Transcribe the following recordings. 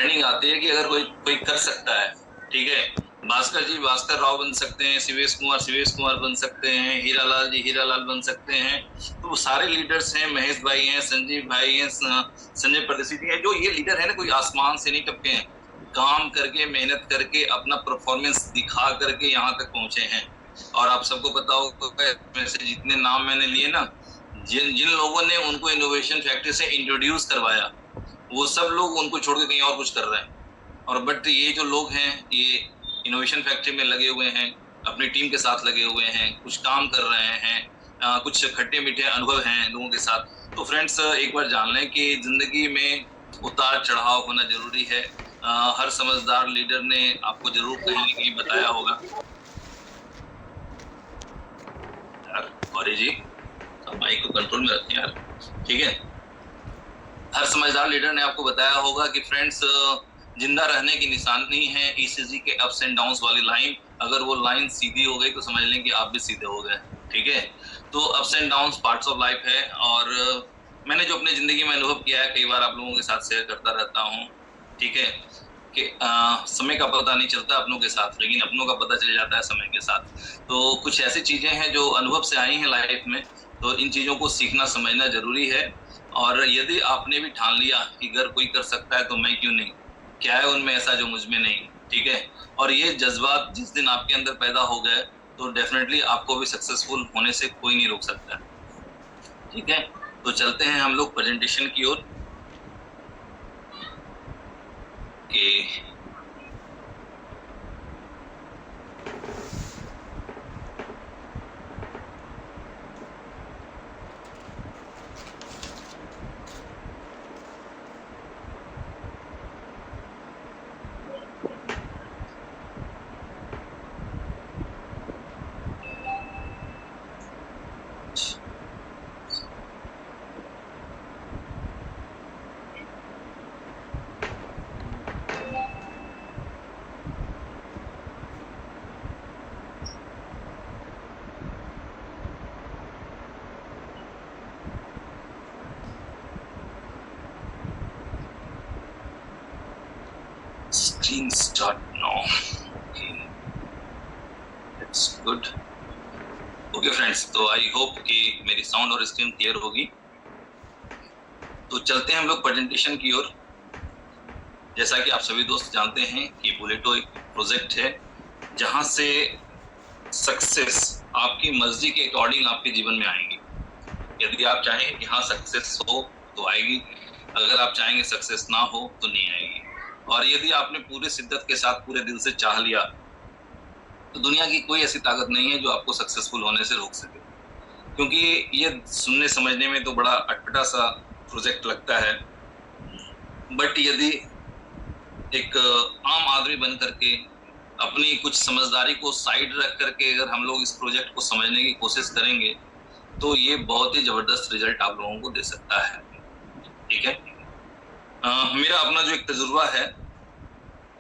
Training आती है कि अगर कोई कोई कर सकता है, ठीक है, भास्कर जी भास्कर राव बन सकते हैं, शिवेश कुमार बन सकते हैं, हीरालाल जी हीरालाल बन सकते हैं। तो वो सारे लीडर्स हैं, महेश भाई हैं, संजीव भाई हैं, संजय परदेसी जी हैं। जो ये लीडर है ना, कोई आसमान से नहीं टपके हैं, काम करके मेहनत करके अपना परफॉर्मेंस दिखा करके यहाँ तक पहुंचे हैं। और आप सबको पता होगा वैसे जितने नाम मैंने लिए ना, जिन जिन लोगों ने उनको इनोवेशन फैक्ट्री से इंट्रोड्यूस करवाया, वो सब लोग उनको छोड़ के कहीं और कुछ कर रहे हैं। और बट ये जो लोग हैं, ये इनोवेशन फैक्ट्री में लगे हुए हैं, अपनी टीम के साथ लगे हुए हैं, कुछ काम कर रहे हैं, कुछ खट्टे मीठे अनुभव हैं लोगों के साथ। तो फ्रेंड्स, एक बार जान लें कि जिंदगी में उतार चढ़ाव होना जरूरी है। हर समझदार लीडर ने आपको जरूर कहीं ना कहीं बताया होगा। गौरी जी, माइक को कंट्रोल में रखें यार, ठीक है। हर समझदार लीडर ने आपको बताया होगा कि फ्रेंड्स, जिंदा रहने की निशानी है ईसीजी के अप्स एंड डाउन्स वाली लाइन। अगर वो लाइन सीधी हो गई तो समझ लें कि आप भी सीधे हो गए, ठीक है। तो ups and downs parts of life है। और मैंने जो अपनी जिंदगी में अनुभव किया है, कई बार आप लोगों के साथ शेयर करता रहता हूँ, ठीक है, कि समय का पता नहीं चलता अपनों के साथ, लेकिन अपनों का पता चल जाता है समय के साथ। तो कुछ ऐसी चीजें हैं जो अनुभव से आई हैं लाइफ में, तो इन चीजों को सीखना समझना जरूरी है। और यदि आपने भी ठान लिया कि अगर कोई कर सकता है तो मैं क्यों नहीं, क्या है उनमें ऐसा जो मुझ में नहीं, ठीक है। और ये जज्बात जिस दिन आपके अंदर पैदा हो गए, तो डेफिनेटली आपको भी सक्सेसफुल होने से कोई नहीं रोक सकता, ठीक है। तो चलते हैं हम लोग प्रेजेंटेशन की ओर। Screen start now. Okay, that's good. Okay friends, तो आई होप कि मेरी साउंड और स्क्रीन क्लियर होगी। तो चलते हैं हम लोग प्रेजेंटेशन की ओर। जैसा कि आप सभी दोस्त जानते हैं कि बुलेटो एक प्रोजेक्ट है जहां से सक्सेस आपकी मर्जी के अकॉर्डिंग आपके जीवन में आएगी। यदि आप चाहें कि हाँ सक्सेस हो तो आएगी, अगर आप चाहेंगे सक्सेस ना हो तो नहीं आएगी। और यदि आपने पूरे शिद्दत के साथ पूरे दिल से चाह लिया, तो दुनिया की कोई ऐसी ताकत नहीं है जो आपको सक्सेसफुल होने से रोक सके। क्योंकि ये सुनने समझने में तो बड़ा अटपटा सा प्रोजेक्ट लगता है, बट यदि एक आम आदमी बन करके अपनी कुछ समझदारी को साइड रख करके अगर हम लोग इस प्रोजेक्ट को समझने की कोशिश करेंगे, तो ये बहुत ही जबरदस्त रिजल्ट आप लोगों को दे सकता है, ठीक है। मेरा अपना जो एक तजुर्बा है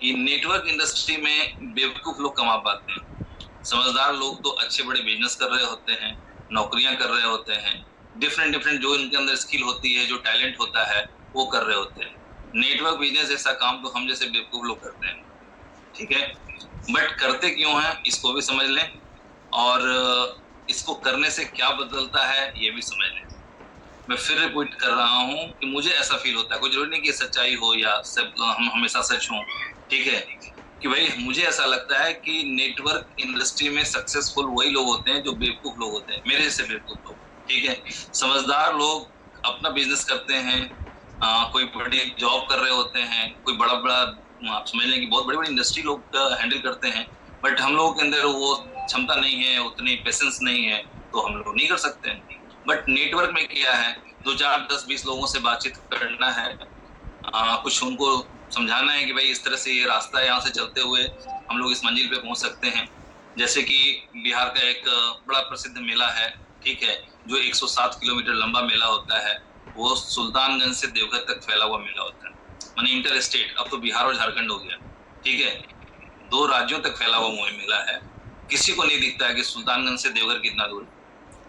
कि नेटवर्क इंडस्ट्री में बेवकूफ लोग कमा पाते हैं, समझदार लोग तो अच्छे बड़े बिजनेस कर रहे होते हैं, नौकरियां कर रहे होते हैं, डिफरेंट जो इनके अंदर स्किल होती है, जो टैलेंट होता है, वो कर रहे होते हैं। नेटवर्क बिजनेस जैसा काम तो हम जैसे बेवकूफ लोग करते हैं, ठीक है। बट करते क्यों हैं इसको भी समझ लें, और इसको करने से क्या बदलता है ये भी समझ लें। मैं फिर रिपीट कर रहा हूँ कि मुझे ऐसा फील होता है, कोई जरूरी नहीं कि सच्चाई हो या सब हम हमेशा सच हो, ठीक है, कि भाई मुझे ऐसा लगता है कि नेटवर्क इंडस्ट्री में सक्सेसफुल वही लोग होते हैं जो बेवकूफ लोग होते हैं, मेरे जैसे बेवकूफ लोग, ठीक है। समझदार लोग अपना बिजनेस करते हैं, कोई बड़ी जॉब कर रहे होते हैं, कोई बड़ा आप समझ लें कि बहुत बड़ी बड़ी इंडस्ट्री लोग हैंडल करते हैं, बट हम लोगों के अंदर वो क्षमता नहीं है, उतनी पेशेंस नहीं है, तो हम लोग नहीं कर सकते हैं। बट नेटवर्क में क्या है, 2 4 10 20 लोगों से बातचीत करना है, कुछ उनको समझाना है कि भाई इस तरह से ये रास्ता है, यहाँ से चलते हुए हम लोग इस मंजिल पे पहुंच सकते हैं। जैसे कि बिहार का एक बड़ा प्रसिद्ध मेला है, ठीक है, जो 107 किलोमीटर लंबा मेला होता है, वो सुल्तानगंज से देवघर तक फैला हुआ मेला होता है, माने इंटर स्टेट, अब तो बिहार और झारखंड हो गया, ठीक है, 2 राज्यों तक फैला हुआ मेला है। किसी को नहीं दिखता है कि सुल्तानगंज से देवघर कितना दूर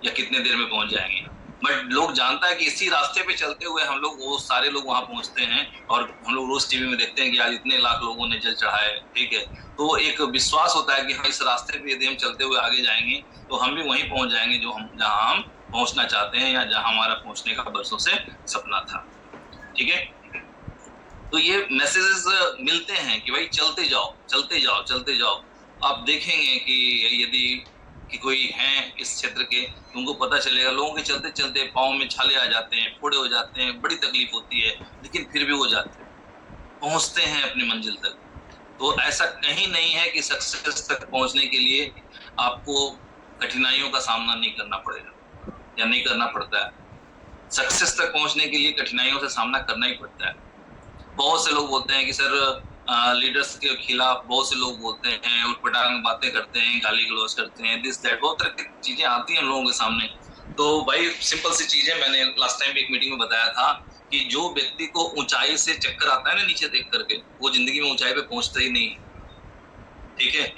या कितने देर में पहुंच जाएंगे, बट लोग जानता है कि इसी रास्ते पे चलते हुए हम लोग, वो सारे लोग वहां पहुंचते हैं और हम लोग रोज टीवी में देखते हैं कि आज इतने लाख लोगों ने जल चढ़ाए, ठीक है। तो एक विश्वास होता है कि हाँ, इस रास्ते पे यदि हम चलते हुए आगे जाएंगे तो हम भी वहीं पहुंच जाएंगे जहां हम पहुंचना चाहते हैं, या जहां हमारा पहुंचने का बरसों से सपना था, ठीक है। तो ये मैसेजेस मिलते हैं कि भाई चलते जाओ चलते जाओ चलते जाओ। आप देखेंगे कि यदि कि कोई है इस क्षेत्र के, तो उनको पता चलेगा, लोगों के चलते चलते पाँव में छाले आ जाते हैं, फोड़े हो जाते हैं, बड़ी तकलीफ होती है, लेकिन फिर भी वो जाते हैं, पहुंचते हैं अपनी मंजिल तक। तो ऐसा कहीं नहीं है कि सक्सेस तक पहुंचने के लिए आपको कठिनाइयों का सामना नहीं करना पड़ेगा या नहीं करना पड़ता है। सक्सेस तक पहुंचने के लिए कठिनाइयों से सामना करना ही पड़ता है। बहुत से लोग बोलते हैं कि सर लीडर्स के खिलाफ बहुत से लोग बोलते हैं, उठपटांग बातें करते हैं, गाली गलौज करते हैं, दिस दैट, बहुत तरह की चीजें आती हैं लोगों के सामने। तो भाई सिंपल सी चीज है, मैंने लास्ट टाइम भी एक मीटिंग में बताया था कि जो व्यक्ति को ऊंचाई से चक्कर आता है ना नीचे देख करके, वो जिंदगी में ऊंचाई पे पहुंचता ही नहीं, ठीक है।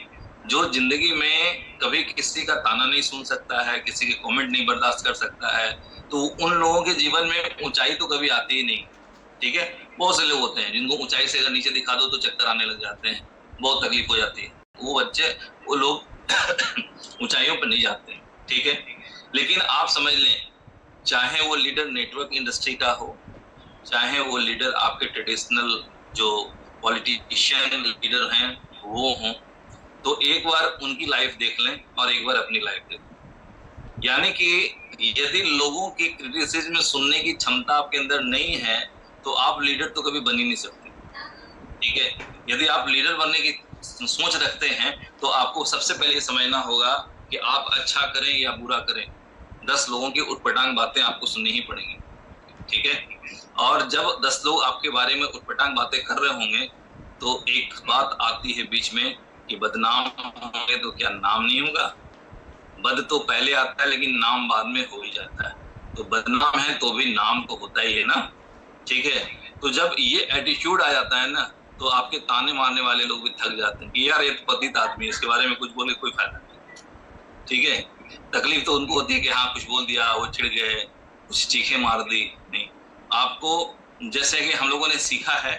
जो जिंदगी में कभी किसी का ताना नहीं सुन सकता है, किसी के कमेंट नहीं बर्दाश्त कर सकता है, तो उन लोगों के जीवन में ऊंचाई तो कभी आती ही नहीं, ठीक है। बहुत से लोग होते हैं जिनको ऊंचाई से अगर नीचे दिखा दो तो चक्कर आने लग जाते हैं, बहुत तकलीफ हो जाती है। वो लोग ऊंचाइयों पर नहीं जाते, ठीक है। लेकिन आप समझ लें, चाहे वो लीडर नेटवर्क इंडस्ट्री का हो, चाहे वो लीडर आपके ट्रेडिशनल जो पॉलिटिशियन लीडर हैं वो हों, तो एक बार उनकी लाइफ देख लें और एक बार अपनी लाइफ देख लें। यानी कि यदि लोगों की क्रिटिसिज्म सुनने की क्षमता आपके अंदर नहीं है तो आप लीडर तो कभी बन ही नहीं सकते, ठीक है। यदि आप लीडर बनने की सोच रखते हैं तो आपको सबसे पहले समझना होगा कि आप अच्छा करें या बुरा करें, 10 लोगों की उटपटांग बातें आपको सुननी ही पड़ेंगी, ठीक है। और जब 10 लोग आपके बारे में उटपटांग बातें कर रहे होंगे तो एक बात आती है बीच में कि बदनाम होंगे तो क्या नाम नहीं होगा। बद तो पहले आता है लेकिन नाम बाद में हो ही जाता है, तो बदनाम है तो भी नाम तो होता ही है ना, ठीक है। तो जब ये एटीट्यूड आ जाता है ना तो आपके ताने मारने वाले लोग भी थक जाते हैं कि यार ये तो पतित आदमी है, इसके बारे में कुछ बोले कोई फायदा नहीं, ठीक है। तकलीफ तो उनको होती है कि हाँ कुछ बोल दिया, वो चिढ़ गए, कुछ चीखें मार दी। नहीं, आपको जैसे कि हम लोगों ने सीखा है,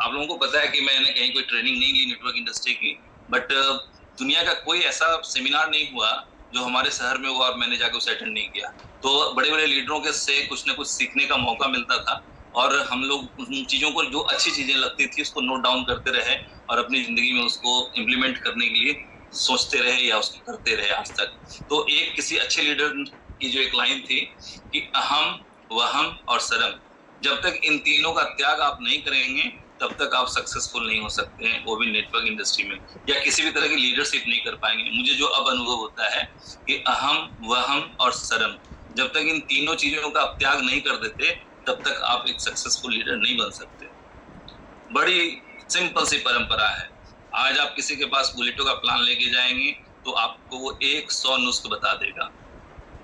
आप लोगों को पता है कि मैंने कहीं कोई ट्रेनिंग नहीं ली नेटवर्क इंडस्ट्री की, बट दुनिया का कोई ऐसा सेमिनार नहीं हुआ जो हमारे शहर में हुआ और मैंने जाकर उसे अटेंड नहीं किया। तो बड़े बड़े लीडरों के से कुछ ना कुछ सीखने का मौका मिलता था और हम लोग उन चीजों को, जो अच्छी चीजें लगती थी उसको नोट डाउन करते रहे और अपनी जिंदगी में उसको इम्प्लीमेंट करने के लिए सोचते रहे या उसको करते रहे आज तक। तो एक किसी अच्छे लीडर की जो एक लाइन थी कि अहम, वहम और सरम, जब तक इन तीनों का त्याग आप नहीं करेंगे तब तक आप सक्सेसफुल नहीं हो सकते हैं, वो भी नेटवर्क इंडस्ट्री में, या किसी भी तरह की लीडरशिप नहीं कर पाएंगे। मुझे जो अब अनुभव होता है कि अहम, वहम और सरम, जब तक इन तीनों चीजों का आप त्याग नहीं कर देते तब तक आप एक सक्सेसफुल लीडर नहीं बन सकते। बड़ी सिंपल सी परंपरा है। आज आप किसी के पास बुलेटो का प्लान लेके जाएंगे तो आपको वो 100 नुस्ख बता देगा,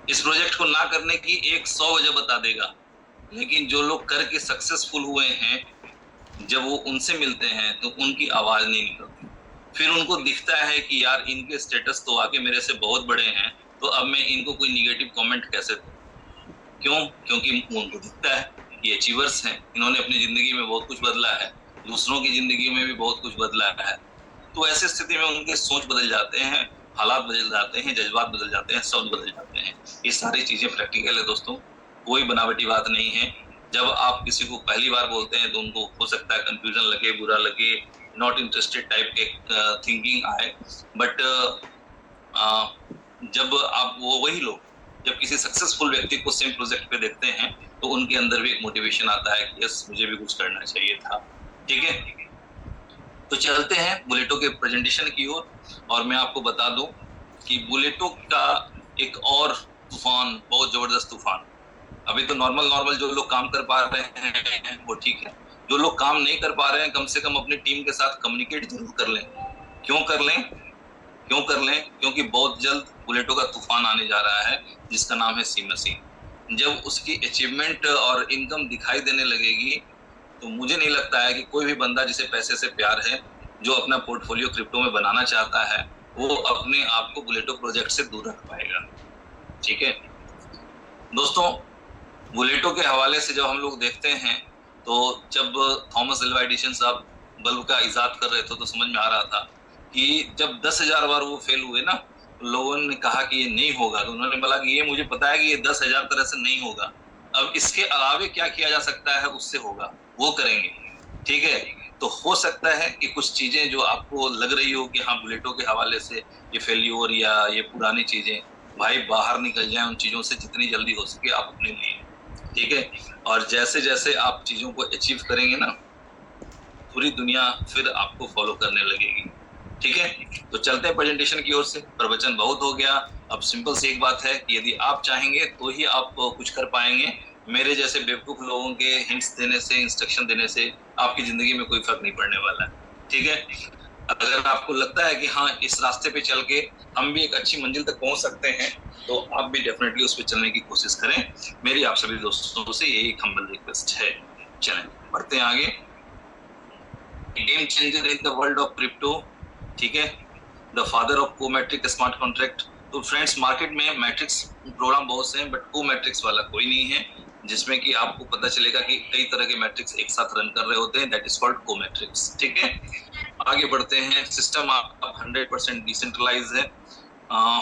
इस प्रोजेक्ट को ना करने की 100 वजह बता देगा। लेकिन जो लोग करके सक्सेसफुल हुए हैं, जब वो उनसे मिलते हैं तो उनकी आवाज नहीं निकलती। फिर उनको दिखता है कि यार इनके स्टेटस तो आके मेरे से बहुत बड़े हैं, तो अब मैं इनको कोई निगेटिव कमेंट कैसे दूं? क्यों? क्योंकि उनको दिखता है ये अचीवर्स हैं, इन्होंने अपनी जिंदगी में बहुत कुछ बदला है, दूसरों की जिंदगी में भी बहुत कुछ बदला है। तो ऐसी स्थिति में उनके सोच बदल जाते हैं, हालात बदल जाते हैं, जज्बात बदल जाते हैं, शब्द बदल जाते हैं। ये सारी चीजें प्रैक्टिकल है दोस्तों, कोई बनावटी बात नहीं है। जब आप किसी को पहली बार बोलते हैं तो उनको हो सकता है कंफ्यूजन लगे, बुरा लगे, नॉट इंटरेस्टेड टाइप के थिंकिंग आए, बट जब आप वही लोग जब किसी सक्सेसफुल व्यक्ति को सेम प्रोजेक्ट पे देखते हैं तो उनके अंदर भी एक मोटिवेशन आता है कि यस मुझे भी कुछ करना चाहिए था, ठीक है। तो चलते हैं बुलेटो के प्रेजेंटेशन की ओर और मैं आपको बता दूं कि बुलेटो का एक और तूफान, बहुत जबरदस्त तूफान। अभी तो नॉर्मल जो लोग काम कर पा रहे हैं वो ठीक है, जो लोग काम नहीं कर पा रहे हैं कम से कम अपनी टीम के साथ कम्युनिकेट जरूर कर लें। क्यों कर लें? क्योंकि बहुत जल्द बुलेटो का तूफान आने जा रहा है जिसका नाम है सी मशीन। जब उसकी अचीवमेंट और इनकम दिखाई देने लगेगी तो मुझे नहीं लगता है कि कोई भी बंदा जिसे पैसे से प्यार है, जो अपना पोर्टफोलियो क्रिप्टो में बनाना चाहता है, वो अपने आप को बुलेटो प्रोजेक्ट से दूर रख पाएगा, ठीक है दोस्तों। बुलेटो के हवाले से जब हम लोग देखते हैं तो जब थॉमस एल्वा एडिसन साहब बल्ब का इजाद कर रहे थे तो समझ में आ रहा था कि जब 10,000 बार वो फेल हुए ना, लोगों ने कहा कि ये नहीं होगा, तो उन्होंने बोला कि ये मुझे पता है कि ये 10,000 तरह से नहीं होगा, अब इसके अलावे क्या किया जा सकता है उससे होगा, वो करेंगे। ठीक है, तो हो सकता है कि कुछ चीजें जो आपको लग रही हो कि हाँ बुलेटो के हवाले से ये फेल्योर या ये पुरानी चीजें, भाई बाहर निकल जाए उन चीजों से जितनी जल्दी हो सके आप अपने लिए। ठीक है, और जैसे जैसे आप चीजों को अचीव करेंगे ना, पूरी दुनिया फिर आपको फॉलो करने लगेगी। ठीक है, तो चलते हैं प्रेजेंटेशन की ओर से। प्रवचन बहुत हो गया, अब सिंपल सी एक बात है कि यदि आप चाहेंगे तो ही आप कुछ कर पाएंगे। मेरे जैसे बेवकूफ लोगों के हिंट्स देने से, इंस्ट्रक्शन देने से आपकी जिंदगी में कोई फर्क नहीं पड़ने वाला है। ठीक है, अगर आपको लगता है कि हाँ इस रास्ते पे चल के हम भी एक अच्छी मंजिल तक पहुंच सकते हैं, तो आप भी डेफिनेटली उस पर चलने की कोशिश करें। मेरी आप सभी दोस्तों से यही हम्बल रिक्वेस्ट है। चलें बढ़ते हैं आगे। Game changer in the world of crypto, ठीक है, the father of cometric smart contract. तो फ्रेंड्स, मार्केट में मैट्रिक्स प्रोग्राम बहुत से हैं, बट कोमेट्रिक्स वाला कोई नहीं है, जिसमें कि आपको पता चलेगा कि कई तरह के मैट्रिक्स एक साथ रन कर रहे होते हैं, दैट इज कॉल्ड कोमेट्रिक्स। ठीक है, आगे बढ़ते हैं। सिस्टम आप 100% डिसेंट्रलाइज है।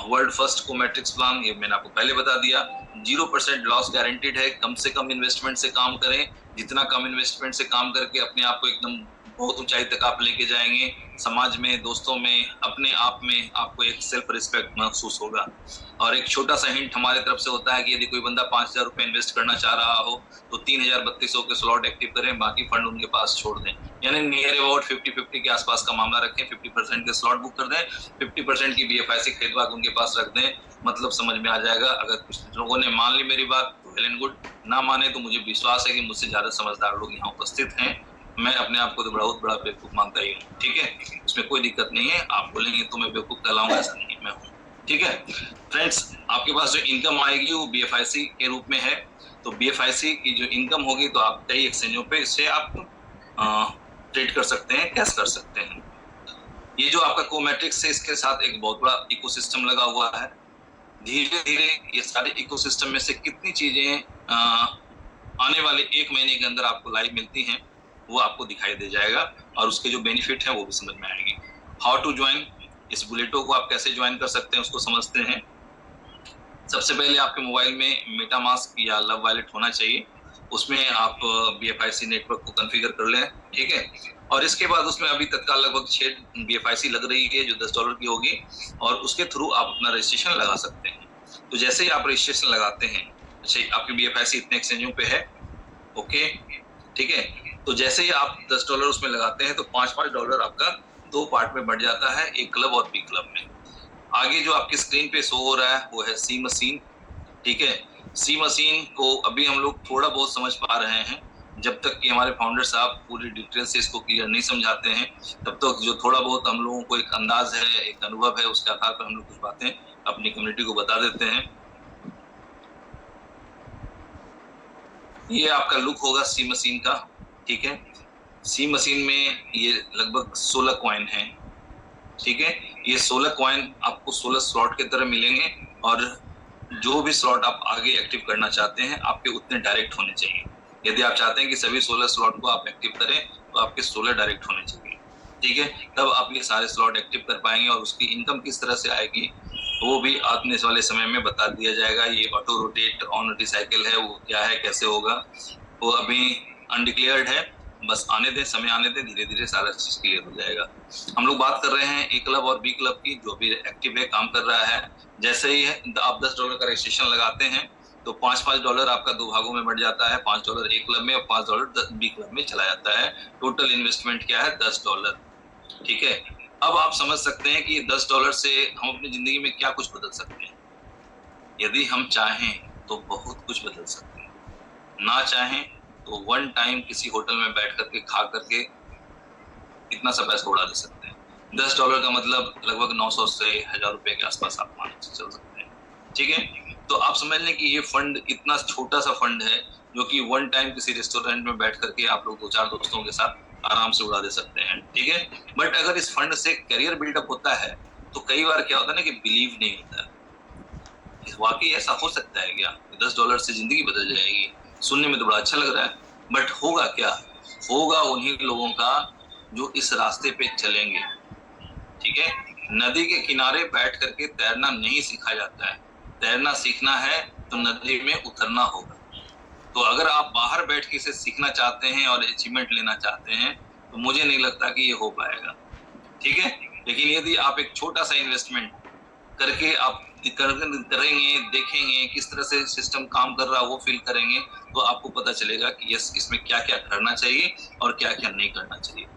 वर्ल्ड फर्स्ट कोमेट्रिक्स प्लान, ये मैंने आपको पहले बता दिया। 0% लॉस गारंटीड है। कम से कम इन्वेस्टमेंट से काम करें, जितना कम इन्वेस्टमेंट से काम करके अपने आप को एकदम बहुत ऊंचाई तक आप लेके जाएंगे। समाज में, दोस्तों में, अपने आप में आपको एक सेल्फ रिस्पेक्ट महसूस होगा। और एक छोटा सा हिंट हमारे तरफ से होता है कि यदि कोई बंदा 5,000 रुपए इन्वेस्ट करना चाह रहा हो तो 3,3200 के स्लॉट एक्टिव करें, बाकी फंड उनके पास छोड़ दें। यानी नियर अबाउट 50-50 के आसपास का मामला रखें। 50% के स्लॉट बुक कर दें, 50% की BFIC खरीदवा के उनके पास रख दें। मतलब समझ में आ जाएगा। अगर कुछ लोगों ने मान ली मेरी बात तो वेल एंड गुड, ना माने तो मुझे विश्वास है कि मुझसे ज्यादा समझदार लोग यहाँ उपस्थित हैं। मैं अपने आप को तो बहुत बड़ा बेवकूफ मानता ही हूँ। ठीक है, इसमें कोई दिक्कत नहीं है। आप बोलेंगे तो मैं बेवकूफ कहलाऊंगा, ऐसा नहीं है, मैं हूँ। ठीक है फ्रेंड्स, आपके पास जो इनकम आएगी वो BFIC के रूप में है। तो BFIC की जो इनकम होगी तो आप कई एक्सचेंजों पे इससे आप ट्रेड कर सकते हैं, कैश कर सकते हैं। ये जो आपका कोमेट्रिक्स है, इसके साथ एक बहुत बड़ा इकोसिस्टम लगा हुआ है। धीरे धीरे ये सारे इकोसिस्टम में से कितनी चीजें आने वाले 1 महीने के अंदर आपको लाइव मिलती हैं, वो आपको दिखाई दे जाएगा और उसके जो बेनिफिट है वो भी समझ में आएंगे। हाउ टू ज्वाइन, इस बुलेटो को आप कैसे ज्वाइन कर सकते हैं उसको समझते हैं। सबसे पहले आपके मोबाइल में मेटामास्क या लव वॉलेट होना चाहिए। उसमें आप BFIC नेटवर्क को कॉन्फ़िगर कर लें। ठीक है, और इसके बाद उसमें अभी तत्काल लगभग 6 BFIC लग रही है जो $10 की होगी, और उसके थ्रू आप अपना रजिस्ट्रेशन लगा सकते हैं। तो जैसे ही आप रजिस्ट्रेशन लगाते हैं, अच्छा आपकी BFIC इतने एक्सचेंजों पे है, ओके, ठीक है, तो जैसे ही आप $10 उसमें लगाते हैं तो $5 आपका 2 पार्ट में बढ़ जाता है, एक क्लब और B क्लब में। आगे जो आपकी स्क्रीन पे शो हो रहा है वो है सी मशीन। ठीक है, सी मशीन को अभी हम लोग थोड़ा बहुत समझ पा रहे हैं, जब तक कि हमारे फाउंडर साहब पूरी डिटेल से इसको क्लियर नहीं समझाते हैं, तब तक जो थोड़ा बहुत हम लोगों को एक अंदाज है, एक अनुभव है, उसके आधार पर हम लोग कुछ बातें अपनी कम्युनिटी को बता देते हैं। ये आपका लुक होगा सी मशीन का। ठीक है, सी मशीन में ये लगभग 16 कॉइन है। ठीक है, ये 16 कॉइन आपको 16 स्लॉट की तरह मिलेंगे, और जो भी स्लॉट आप आगे एक्टिव करना चाहते हैं आपके उतने डायरेक्ट होने चाहिए। यदि आप चाहते हैं कि सभी 16 स्लॉट को आप एक्टिव करें तो आपके 16 डायरेक्ट होने चाहिए। ठीक है, तब आप ये सारे स्लॉट एक्टिव कर पाएंगे, और उसकी इनकम किस तरह से आएगी वो भी आने वाले समय में बता दिया जाएगा। ये ऑटो रोटेट ऑन रिसाइकिल है, वो क्या है, कैसे होगा, वो अभी अनडिक्लेयर्ड है। बस आने दें, समय आने दें, धीरे धीरे सारा चीज क्लियर हो जाएगा। हम लोग बात कर रहे हैं ए क्लब और B क्लब की, जो भी एक्टिव है, काम कर रहा है। जैसे ही आप $10 का रजिस्ट्रेशन लगाते हैं तो $5 आपका 2 भागों में बढ़ जाता है। $5 A क्लब में और $5 B क्लब में चला जाता है। टोटल इन्वेस्टमेंट क्या है, $10। ठीक है, अब आप समझ सकते हैं कि ये $10 से हम अपनी जिंदगी में क्या कुछ बदल सकते हैं। यदि हम चाहें तो बहुत कुछ बदल सकते हैं, ना चाहें तो वन टाइम किसी होटल में बैठ करके खा करके इतना सा पैसा उड़ा दे सकते हैं। $10 का मतलब लगभग 900 से 1,000 रुपए के आसपास आप मान के चल सकते हैं। ठीक है, तो आप समझ लें कि ये फंड इतना छोटा सा फंड है जो कि वन टाइम किसी रेस्टोरेंट में बैठ करके आप लोग 2-4 दोस्तों के साथ आराम से उड़ा दे सकते हैं। ठीक है, बट अगर इस फंड से करियर बिल्डअप होता है तो कई बार क्या होता है ना कि बिलीव नहीं होता है। वाकई ऐसा हो सकता है क्या? $10 से जिंदगी बदल जाएगी? सुनने में तो बड़ा अच्छा लग रहा है, बट होगा क्या? होगा उन्हीं लोगों का जो इस रास्ते पे चलेंगे। ठीक है, नदी के किनारे बैठ करके तैरना नहीं सीखा जाता है। तैरना सीखना है तो नदी में उतरना होगा। तो अगर आप बाहर बैठ के इसे सीखना चाहते हैं और अचीवमेंट लेना चाहते हैं, तो मुझे नहीं लगता कि ये हो पाएगा। ठीक है, लेकिन यदि आप एक छोटा सा इन्वेस्टमेंट करके आप करेंगे, देखेंगे किस तरह से सिस्टम काम कर रहा है, वो फील करेंगे, तो आपको पता चलेगा कि यस, इसमें क्या क्या करना चाहिए और क्या क्या नहीं करना चाहिए।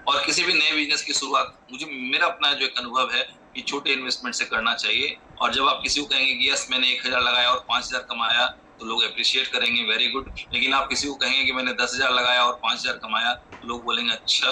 और किसी भी नए बिजनेस की शुरुआत, मुझे मेरा अपना जो एक अनुभव है कि छोटे इन्वेस्टमेंट से करना चाहिए। और जब आप किसी को कहेंगे कि यस मैंने 1000 लगाया और 5000 कमाया, तो लोग अप्रिशिएट करेंगे, वेरी गुड। लेकिन आप किसी को कहेंगे कि मैंने 10,000 लगाया और 5000 कमाया, तो लोग बोलेंगे अच्छा,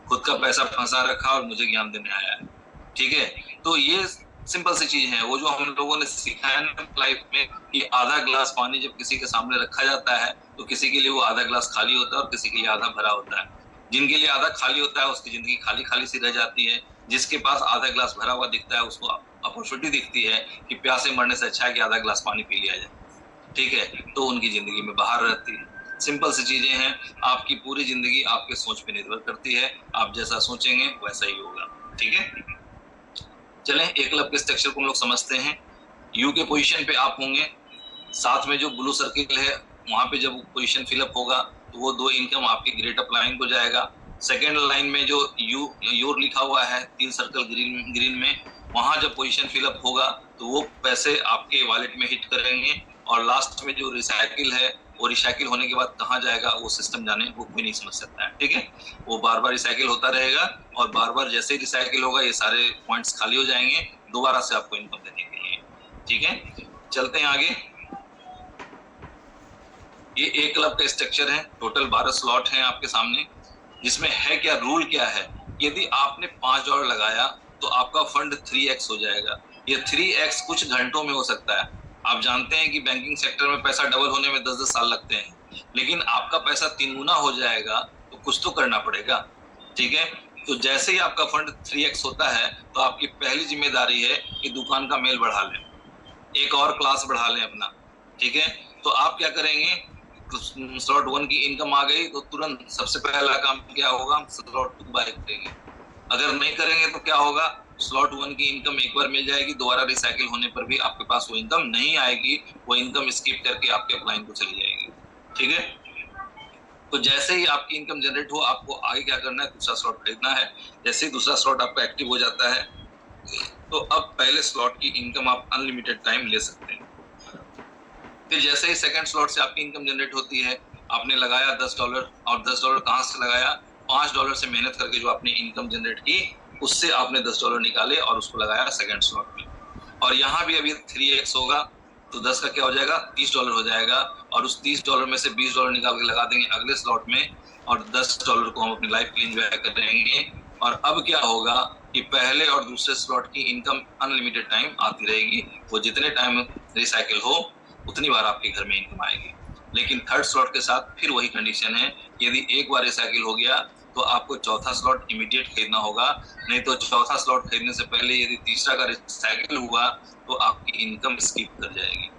खुद का पैसा फंसा रखा और मुझे ज्ञान देने आया है। ठीक है, तो ये सिंपल सी चीज है, वो जो हम लोगों ने सिखाया ना लाइफ में कि आधा ग्लास पानी जब किसी के सामने रखा जाता है, तो किसी के लिए वो आधा ग्लास खाली होता है और किसी के लिए आधा भरा होता है। जिनके लिए आधा खाली होता है उसकी जिंदगी खाली खाली सी रह जाती है। जिसके पास आधा ग्लास भरा हुआ दिखता है उसको अपॉर्चुनिटी दिखती है कि प्यासे मरने से अच्छा है कि आधा ग्लास पानी पी लिया जाए। ठीक है, तो उनकी जिंदगी में बाहर रहती है। सिंपल सी चीजें हैं। आपकी पूरी जिंदगी आपके सोच पे निर्भर करती है। आप जैसा सोचेंगे वैसा ही होगा। ठीक है, चलें एक क्लब के स्ट्रक्चर को हम लोग समझते हैं। यू के पोजीशन पे आप होंगे, साथ में जो ब्लू सर्किल है वहां पे जब पोजीशन फिलअप होगा तो वो 2 इनकम आपकी ग्रेट अप लाइन को जाएगा। सेकेंड लाइन में जो योर लिखा हुआ है 3 सर्कल ग्रीन में, वहां जब पोजीशन फिलअप होगा तो वो पैसे आपके वॉलेट में हिट करेंगे। और लास्ट में जो रिसाइकिल है, वो रिसाइकिल होने के बाद कहाँ जाएगा वो सिस्टम जाने, वो कोई नहीं समझ सकता है। ठीक है, वो बार बार रिसाइकिल होता रहेगा और बार बार जैसे ही रिसाइकिल होगा ये सारे पॉइंट्स खाली हो जाएंगे दोबारा से आपको इनकम देने के लिए। ठीक है, चलते हैं आगे। ये एक क्लब का स्ट्रक्चर है, टोटल 12 स्लॉट हैं आपके सामने। जिसमें है क्या, रूल क्या है, यदि आपने $5 लगाया तो आपका फंड 3x हो जाएगा। ये 3x कुछ घंटों में हो सकता है। आप जानते हैं कि बैंकिंग सेक्टर में पैसा डबल होने में 10-10 साल लगते हैं, लेकिन आपका पैसा 3 गुना हो जाएगा तो कुछ तो करना पड़ेगा। ठीक है, तो जैसे ही आपका फंड 3x होता है तो आपकी पहली जिम्मेदारी है कि दुकान का मेल बढ़ा लें, एक और क्लास बढ़ा लें अपना। ठीक है, तो आप क्या करेंगे, स्लॉट 1 की इनकम आ गई तो तुरंत सबसे पहला काम क्या होगा, स्लॉट 2 बाय करेंगे। अगर नहीं करेंगे तो क्या होगा, स्लॉट 1 की इनकम एक बार मिल जाएगी, दोबारा रिसाइकिल होने पर भी आपके पास वो इनकम नहीं आएगी, वो इनकम स्किप करके आपके अपलाइन को चली जाएगी। ठीक है, तो जैसे ही आपकी इनकम जनरेट हो आपको आगे क्या करना है, दूसरा स्लॉट खरीदना है। जैसे ही दूसरा स्लॉट आपका एक्टिव हो जाता है तो अब पहले स्लॉट की इनकम आप अनलिमिटेड टाइम ले सकते हैं। फिर जैसे ही सेकंड स्लॉट से आपकी इनकम जनरेट होती है, आपने लगाया $10 और $10 कहाँ से लगाया, $5 से मेहनत करके जो आपने इनकम जनरेट की उससे आपने $10 निकाले और उसको लगाया सेकंड स्लॉट में। और यहाँ भी अभी 3x होगा तो 10 का क्या हो जाएगा, $30 हो जाएगा। और उस $30 में से $20 निकाल के लगा देंगे अगले स्लॉट में और $10 को हम अपनी लाइफ के लिए एंजॉय करेंगे। और अब क्या होगा कि पहले और दूसरे स्लॉट की इनकम अनलिमिटेड टाइम आती रहेगी, वो जितने टाइम रिसाइकिल हो उतनी बार आपके घर में इनकम आएगी। लेकिन थर्ड स्लॉट के साथ फिर वही कंडीशन है, यदि एक बार रिसाइकिल हो गया तो आपको चौथा स्लॉट इमीडिएट खरीदना होगा, नहीं तो चौथा स्लॉट खरीदने से पहले यदि तीसरा का रिसाइकिल हुआ तो आपकी इनकम स्किप कर जाएगी।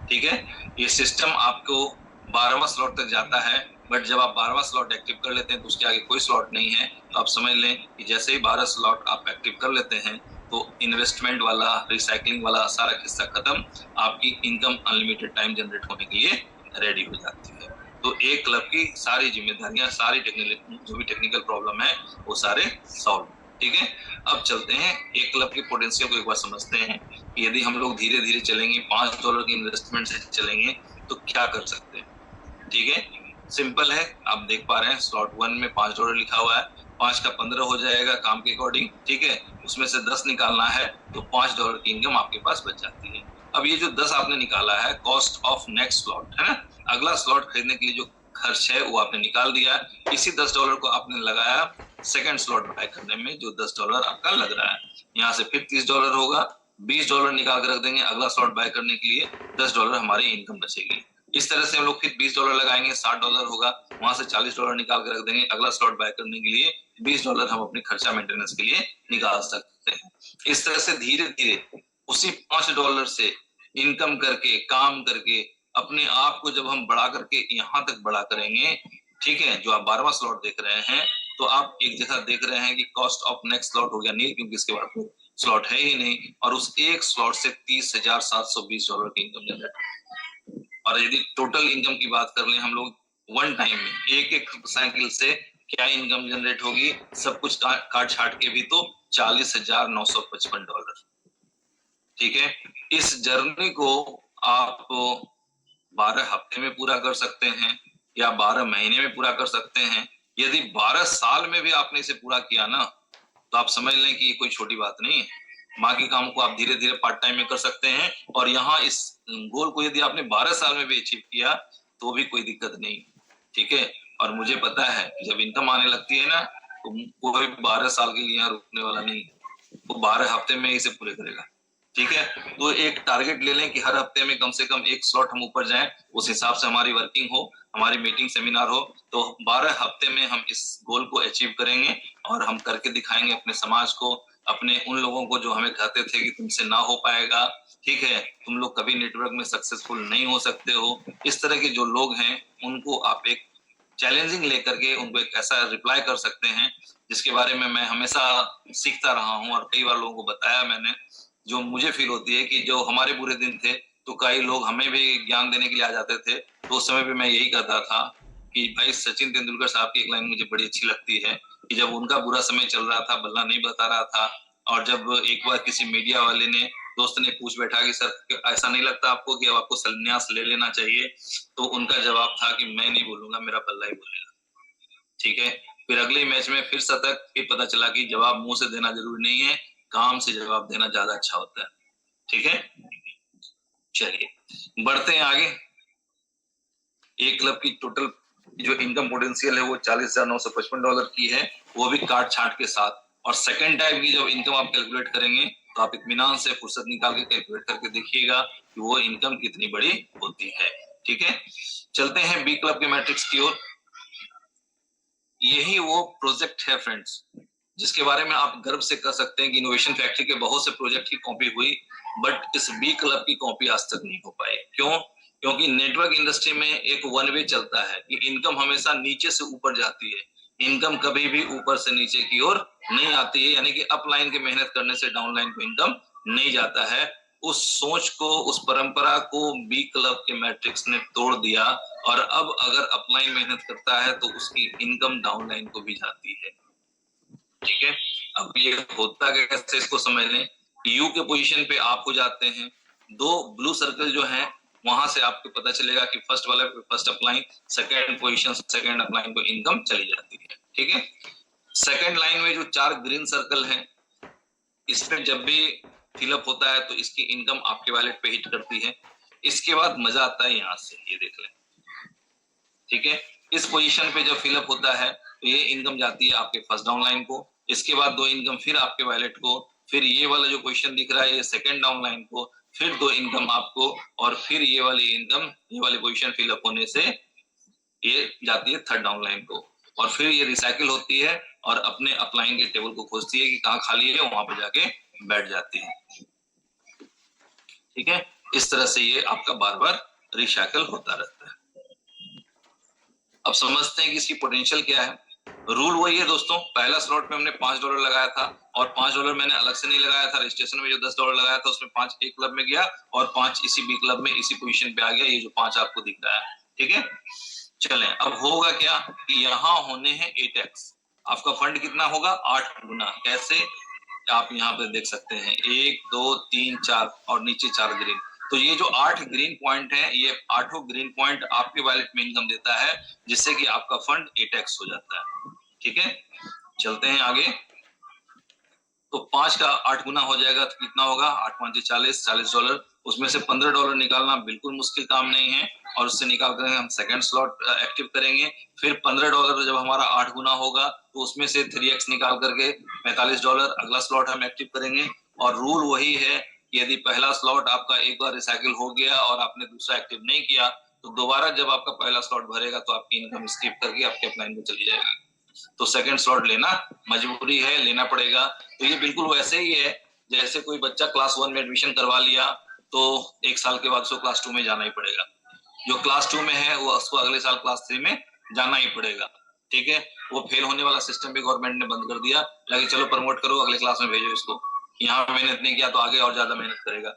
ठीक है, ये सिस्टम आपको 12वां स्लॉट तक जाता है, बट जब आप 12वां स्लॉट एक्टिव कर लेते हैं तो उसके आगे कोई स्लॉट नहीं है। तो आप समझ लें कि जैसे ही 12 स्लॉट आप एक्टिव कर लेते हैं तो इन्वेस्टमेंट वाला, रिसाइकलिंग वाला सारा किस्सा खत्म, आपकी इनकम अनलिमिटेड टाइम जनरेट होने के लिए रेडी हो जाती है। तो एक क्लब की सारी जिम्मेदारियां, सारी जो भी टेक्निकल प्रॉब्लम है वो सारे सॉल्व। ठीक है, अब चलते हैं एक क्लब के पोटेंशियल को एक बार समझते हैं कि यदि हम लोग धीरे धीरे चलेंगे, $5 की इन्वेस्टमेंट से चलेंगे तो क्या कर सकते हैं। ठीक है, सिंपल है, आप देख पा रहे हैं स्लॉट 1 में $5 लिखा हुआ है, 5 का 15 हो जाएगा काम के अकॉर्डिंग। ठीक है, उसमें से 10 निकालना है तो $5 की इनकम आपके पास बच जाती है। अब ये जो 10 आपने निकाला है कॉस्ट ऑफ नेक्स्ट स्लॉट है ना, अगला स्लॉट खरीदने के लिए जो खर्च है वो आपने निकाल दिया। इसी $10 को आपने लगाया सेकंड स्लॉट बाय करने में, जो $10 आपका लग रहा है। यहाँ से फिर $30 होगा, $20 निकाल कर रख देंगे अगला स्लॉट बाय करने के लिए, $10 हमारी इनकम बचेगी। इस तरह से हम लोग फिर $20 लगाएंगे, $60 होगा, वहां से $40 निकाल कर रख देंगे अगला स्लॉट बाय करने के लिए, $20 हम अपने खर्चा मेंटेनेंस के लिए निकाल सकते हैं। इस तरह से धीरे धीरे उसी $5 से इनकम करके, काम करके अपने आप को जब हम बढ़ा करके यहाँ तक बड़ा करेंगे, ठीक है, जो आप 12वां स्लॉट देख रहे हैं, तो आप एक जगह देख रहे हैं कि कॉस्ट ऑफ नेक्स्ट स्लॉट हो गया नहीं, क्योंकि इसके बाद कोई स्लॉट है ही नहीं, और उस एक स्लॉट से $30,720 की इनकम जनरेट। और यदि टोटल इनकम की बात कर लें हम लोग वन टाइम में एक एक साइकिल से क्या इनकम जनरेट होगी, सब कुछ काट छाट के भी तो $40,955। ठीक है, इस जर्नी को आप 12 हफ्ते में पूरा कर सकते हैं या 12 महीने में पूरा कर सकते हैं। यदि 12 साल में भी आपने इसे पूरा किया ना, तो आप समझ लें कि ये कोई छोटी बात नहीं है। बाकी काम को आप धीरे धीरे पार्ट टाइम में कर सकते हैं, और यहाँ इस गोल को यदि आपने 12 साल में भी अचीव किया तो भी कोई दिक्कत नहीं। ठीक है, और मुझे पता है जब इनकम आने लगती है ना, तो कोई 12 साल के लिए यहाँ रुकने वाला नहीं, वो 12 हफ्ते में इसे पूरे करेगा। ठीक है, तो एक टारगेट ले लें कि हर हफ्ते में कम से कम एक स्लॉट हम ऊपर जाएं, उस हिसाब से हमारी वर्किंग हो, हमारी मीटिंग सेमिनार हो, तो 12 हफ्ते में हम इस गोल को अचीव करेंगे और हम करके दिखाएंगे अपने समाज को, अपने उन लोगों को जो हमें कहते थे कि तुमसे ना हो पाएगा, ठीक है, तुम लोग कभी नेटवर्क में सक्सेसफुल नहीं हो सकते हो। इस तरह के जो लोग हैं उनको आप एक चैलेंजिंग लेकर के उनको एक ऐसा रिप्लाई कर सकते हैं जिसके बारे में मैं हमेशा सीखता रहा हूं, और कई बार लोगों को बताया मैंने, जो मुझे फील होती है कि जो हमारे बुरे दिन थे तो कई लोग हमें भी ज्ञान देने के लिए आ जाते थे, तो उस समय भी मैं यही कहता था कि भाई सचिन तेंदुलकर साहब की एक लाइन मुझे बड़ी अच्छी लगती है कि जब उनका बुरा समय चल रहा था, बल्ला नहीं बता रहा था, और जब एक बार किसी मीडिया वाले ने, दोस्त ने पूछ बैठा कि सर ऐसा नहीं लगता आपको कि अब आपको संन्यास ले लेना चाहिए, तो उनका जवाब था कि मैं नहीं बोलूंगा, मेरा बल्ला ही बोलेगा। ठीक है, फिर अगले मैच में फिर शतक, फिर पता चला कि जवाब मुंह से देना जरूरी नहीं है, काम से जवाब देना ज्यादा अच्छा होता है। ठीक है, चलिए बढ़ते हैं आगे। एक क्लब की टोटल जो इनकम पोटेंशियल है वो $40,955 की है, वो भी काट छाट के साथ। और सेकंड टाइप की जब इनकम आप कैलकुलेट करेंगे तो आप इत्मीनान से फुर्सत निकाल के कैलकुलेट करके देखिएगा कि वो इनकम कितनी बड़ी होती है। ठीक है, चलते हैं बी क्लब के मैट्रिक्स की ओर। यही वो प्रोजेक्ट है फ्रेंड्स जिसके बारे में आप गर्व से कह सकते हैं कि इनोवेशन फैक्ट्री के बहुत से प्रोजेक्ट की कॉपी हुई, बट इस बी क्लब की कॉपी आज तक नहीं हो पाई। क्यों? क्योंकि नेटवर्क इंडस्ट्री में एक वन वे चलता है कि इनकम हमेशा नीचे से ऊपर जाती है, इनकम कभी भी ऊपर से नीचे की ओर नहीं आती है, यानी कि अपलाइन की मेहनत करने से डाउनलाइन को इनकम नहीं जाता है। उस सोच को, उस परंपरा को बी क्लब के मैट्रिक्स ने तोड़ दिया, और अब अगर अपलाइन मेहनत करता है तो उसकी इनकम डाउनलाइन को भी जाती है। ठीक है, अब ये होता कैसे इसको समझ लें। यू के पोजीशन पे आप हो जाते हैं, दो ब्लू सर्कल जो हैं वहां से आपको पता चलेगा कि फर्स्ट वाला first upline, second position second upline को इनकम चली जाती है। ठीक है, सेकंड लाइन में जो 4 ग्रीन सर्कल हैं, इसमें जब भी फिलअप होता है तो इसकी इनकम आपके वॉलेट पे हिट करती है। इसके बाद मजा आता है यहाँ से, ये देख लें। ठीक है, इस पोजीशन पे जब फिलअप होता है तो ये इनकम जाती है आपके फर्स्ट डाउन लाइन को, इसके बाद 2 इनकम फिर आपके वॉलेट को, फिर ये वाला जो पोजीशन दिख रहा है ये सेकंड डाउन लाइन को, फिर 2 इनकम आपको, और फिर ये वाली इनकम, ये वाली पोजीशन फिलअप होने से ये जाती है थर्ड डाउन लाइन को, और फिर ये रिसाइकिल होती है और अपने अपलाइन के टेबल को खोजती है कि कहाँ खाली है, वहां पर जाके बैठ जाती है। ठीक है, इस तरह से ये आपका बार बार रिसाइकिल होता रहता है। अब समझते हैं कि इसकी पोटेंशियल क्या है। रूल वही है दोस्तों, पहला स्लॉट में हमने $5 लगाया था, और $5 मैंने अलग से नहीं लगाया था, रजिस्ट्रेशन में जो $10 लगाया था उसमें 5 एक क्लब में गया और 5 इसी बी क्लब में इसी पोजीशन पे आ गया, ये जो 5 आपको दिख रहा है। ठीक है, चलें अब होगा क्या कि यहाँ होने हैं 8x, आपका फंड कितना होगा 8 गुना। कैसे? आप यहाँ पे देख सकते हैं 1 2 3 4 और नीचे 4 ग्रीन, तो ये जो 8 ग्रीन पॉइंट है, ये 8 ग्रीन पॉइंट आपके वॉलेट में इनकम देता है, जिससे कि आपका फंड 8x हो जाता है। ठीक है, चलते हैं आगे। तो 5 का 8 गुना हो जाएगा तो कितना होगा, 8 5 40, $40। उसमें से $15 निकालना बिल्कुल मुश्किल काम नहीं है, और उससे निकाल कर हम सेकंड स्लॉट एक्टिव करेंगे। फिर $15 जब हमारा 8 गुना होगा तो उसमें से 3x निकाल करके $45 अगला स्लॉट हम एक्टिव करेंगे। और रूल वही है कि यदि पहला स्लॉट आपका एक बार रिसाइकिल हो गया और आपने दूसरा एक्टिव नहीं किया, तो दोबारा जब आपका पहला स्लॉट भरेगा तो आपकी इनकम स्किप करके आपके अपलाइन में चली जाएगी। तो सेकंड स्लॉट लेना मजबूरी है, लेना पड़ेगा। तो ये बिल्कुल वैसे ही है जैसे कोई बच्चा क्लास 1 में एडमिशन करवा लिया तो 1 साल के बाद उसको क्लास 2 में जाना ही पड़ेगा। जो क्लास 2 में है वो उसको अगले साल क्लास 3 में जाना ही पड़ेगा। ठीक है, वो फेल होने वाला सिस्टम भी गवर्नमेंट ने बंद कर दिया, लगे चलो प्रमोट करो, अगले क्लास में भेजो इसको, यहाँ मेहनत नहीं किया तो आगे और ज्यादा मेहनत करेगा।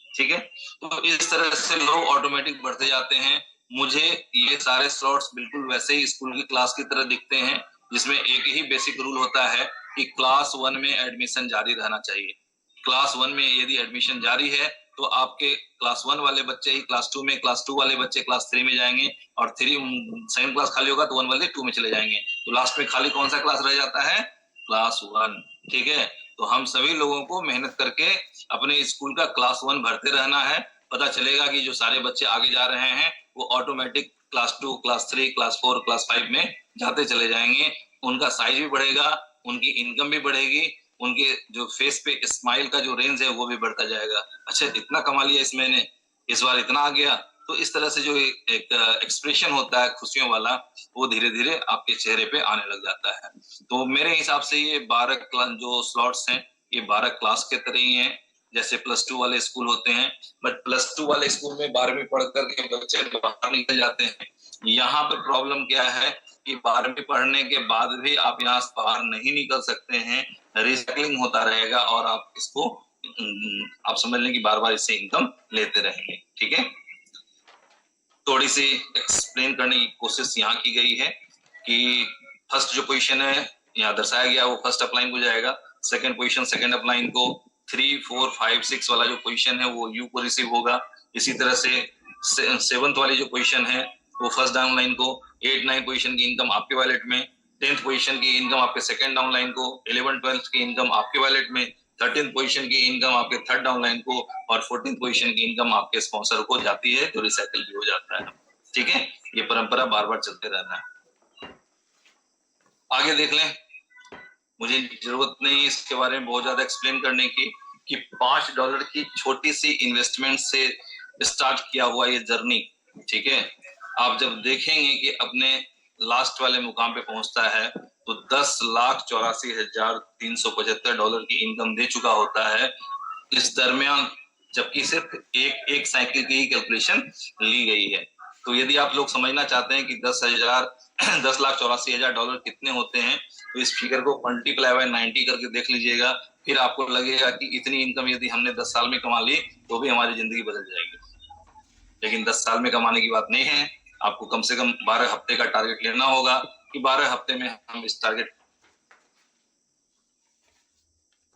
ठीक है, तो इस तरह से लोग ऑटोमेटिक बढ़ते जाते हैं। मुझे ये सारे स्लॉट्स बिल्कुल वैसे ही स्कूल की क्लास की तरह दिखते हैं, जिसमें एक ही बेसिक रूल होता है कि क्लास 1 में एडमिशन जारी रहना चाहिए। क्लास 1 में यदि एडमिशन जारी है तो आपके क्लास 1 वाले बच्चे ही क्लास 2 में, क्लास 2 वाले बच्चे क्लास 3 में जाएंगे, और 3 सेकंड क्लास खाली होगा तो 1 वाले 2 में चले जाएंगे। तो लास्ट में खाली कौन सा क्लास रह जाता है? क्लास 1। ठीक है, तो हम सभी लोगों को मेहनत करके अपने स्कूल का क्लास 1 भरते रहना है। पता चलेगा कि जो सारे बच्चे आगे जा रहे हैं वो automatic class 2, class 3, class 4, class 5 में जाते चले जाएंगे। उनका साइज भी बढ़ेगा, उनकी इनकम भी बढ़ेगी, उनके जो फेस पे स्माइल का जो रेंज है वो भी बढ़ता जाएगा। अच्छा, इतना कमा लिया इस महीने, इस बार इतना आ गया, तो इस तरह से जो एक एक्सप्रेशन होता है खुशियों वाला, वो धीरे धीरे आपके चेहरे पे आने लग जाता है। तो मेरे हिसाब से ये 12 जो स्लॉट्स हैं ये 12 क्लास के तरह ही हैं, जैसे +2 वाले स्कूल होते हैं। बट +2 वाले स्कूल में 12वीं पढ़ करके बच्चे बाहर निकल जाते हैं। यहाँ पे प्रॉब्लम क्या है कि 12वीं पढ़ने के बाद भी आप यहाँ से बाहर नहीं निकल सकते हैं, रिसाइकलिंग होता रहेगा और आप इसको आप समझ लें कि बार बार इससे इनकम लेते रहेंगे। ठीक है, थोड़ी सी एक्सप्लेन करने की कोशिश यहाँ की गई है कि फर्स्ट जो पोजीशन है यहाँ दर्शाया गया वो फर्स्ट अपलाइन को जाएगा, सेकंड पोजीशन सेकंड अपलाइन को, 3, 4, 5, 6 वाला जो पोजीशन है वो यू को रिसीव होगा। इसी तरह से 7th वाली जो पोजीशन है वो फर्स्ट डाउन लाइन को, 8, 9 पोजीशन की इनकम आपके वॉलेट में, 10th पोजीशन की इनकम आपके सेकंड डाउन लाइन को, 11, 12 की इनकम आपके वॉलेट में, 13th पोजीशन की इनकम आपके थर्ड डाउन लाइन को, और 14th पोजीशन की इनकम आपके स्पॉन्सर को जाती है, जो रिसाइकिल भी हो जाता है। ठीक है, ये परंपरा बार बार चलते रहना है। आगे देख लें, मुझे जरूरत नहीं इसके बारे में बहुत ज्यादा एक्सप्लेन करने की कि $5 की छोटी सी इन्वेस्टमेंट से स्टार्ट किया हुआ ये जर्नी, ठीक है, आप जब देखेंगे कि अपने लास्ट वाले मुकाम पे पहुंचता है तो $10,84,375 की इनकम दे चुका होता है इस दरमियान, जबकि सिर्फ एक साइकिल की ही कैलकुलेशन ली गई है। तो यदि आप लोग समझना चाहते हैं कि $10,84,000 कितने होते हैं, तो इस फिगर को मल्टीप्लाई बाय 90 करके देख लीजिएगा, फिर आपको लगेगा कि इतनी इनकम यदि हमने 10 साल में कमा ली तो भी हमारी जिंदगी बदल जाएगी। लेकिन 10 साल में कमाने की बात नहीं है, आपको कम से कम 12 हफ्ते का टारगेट लेना होगा कि 12 हफ्ते में हम इस टारगेट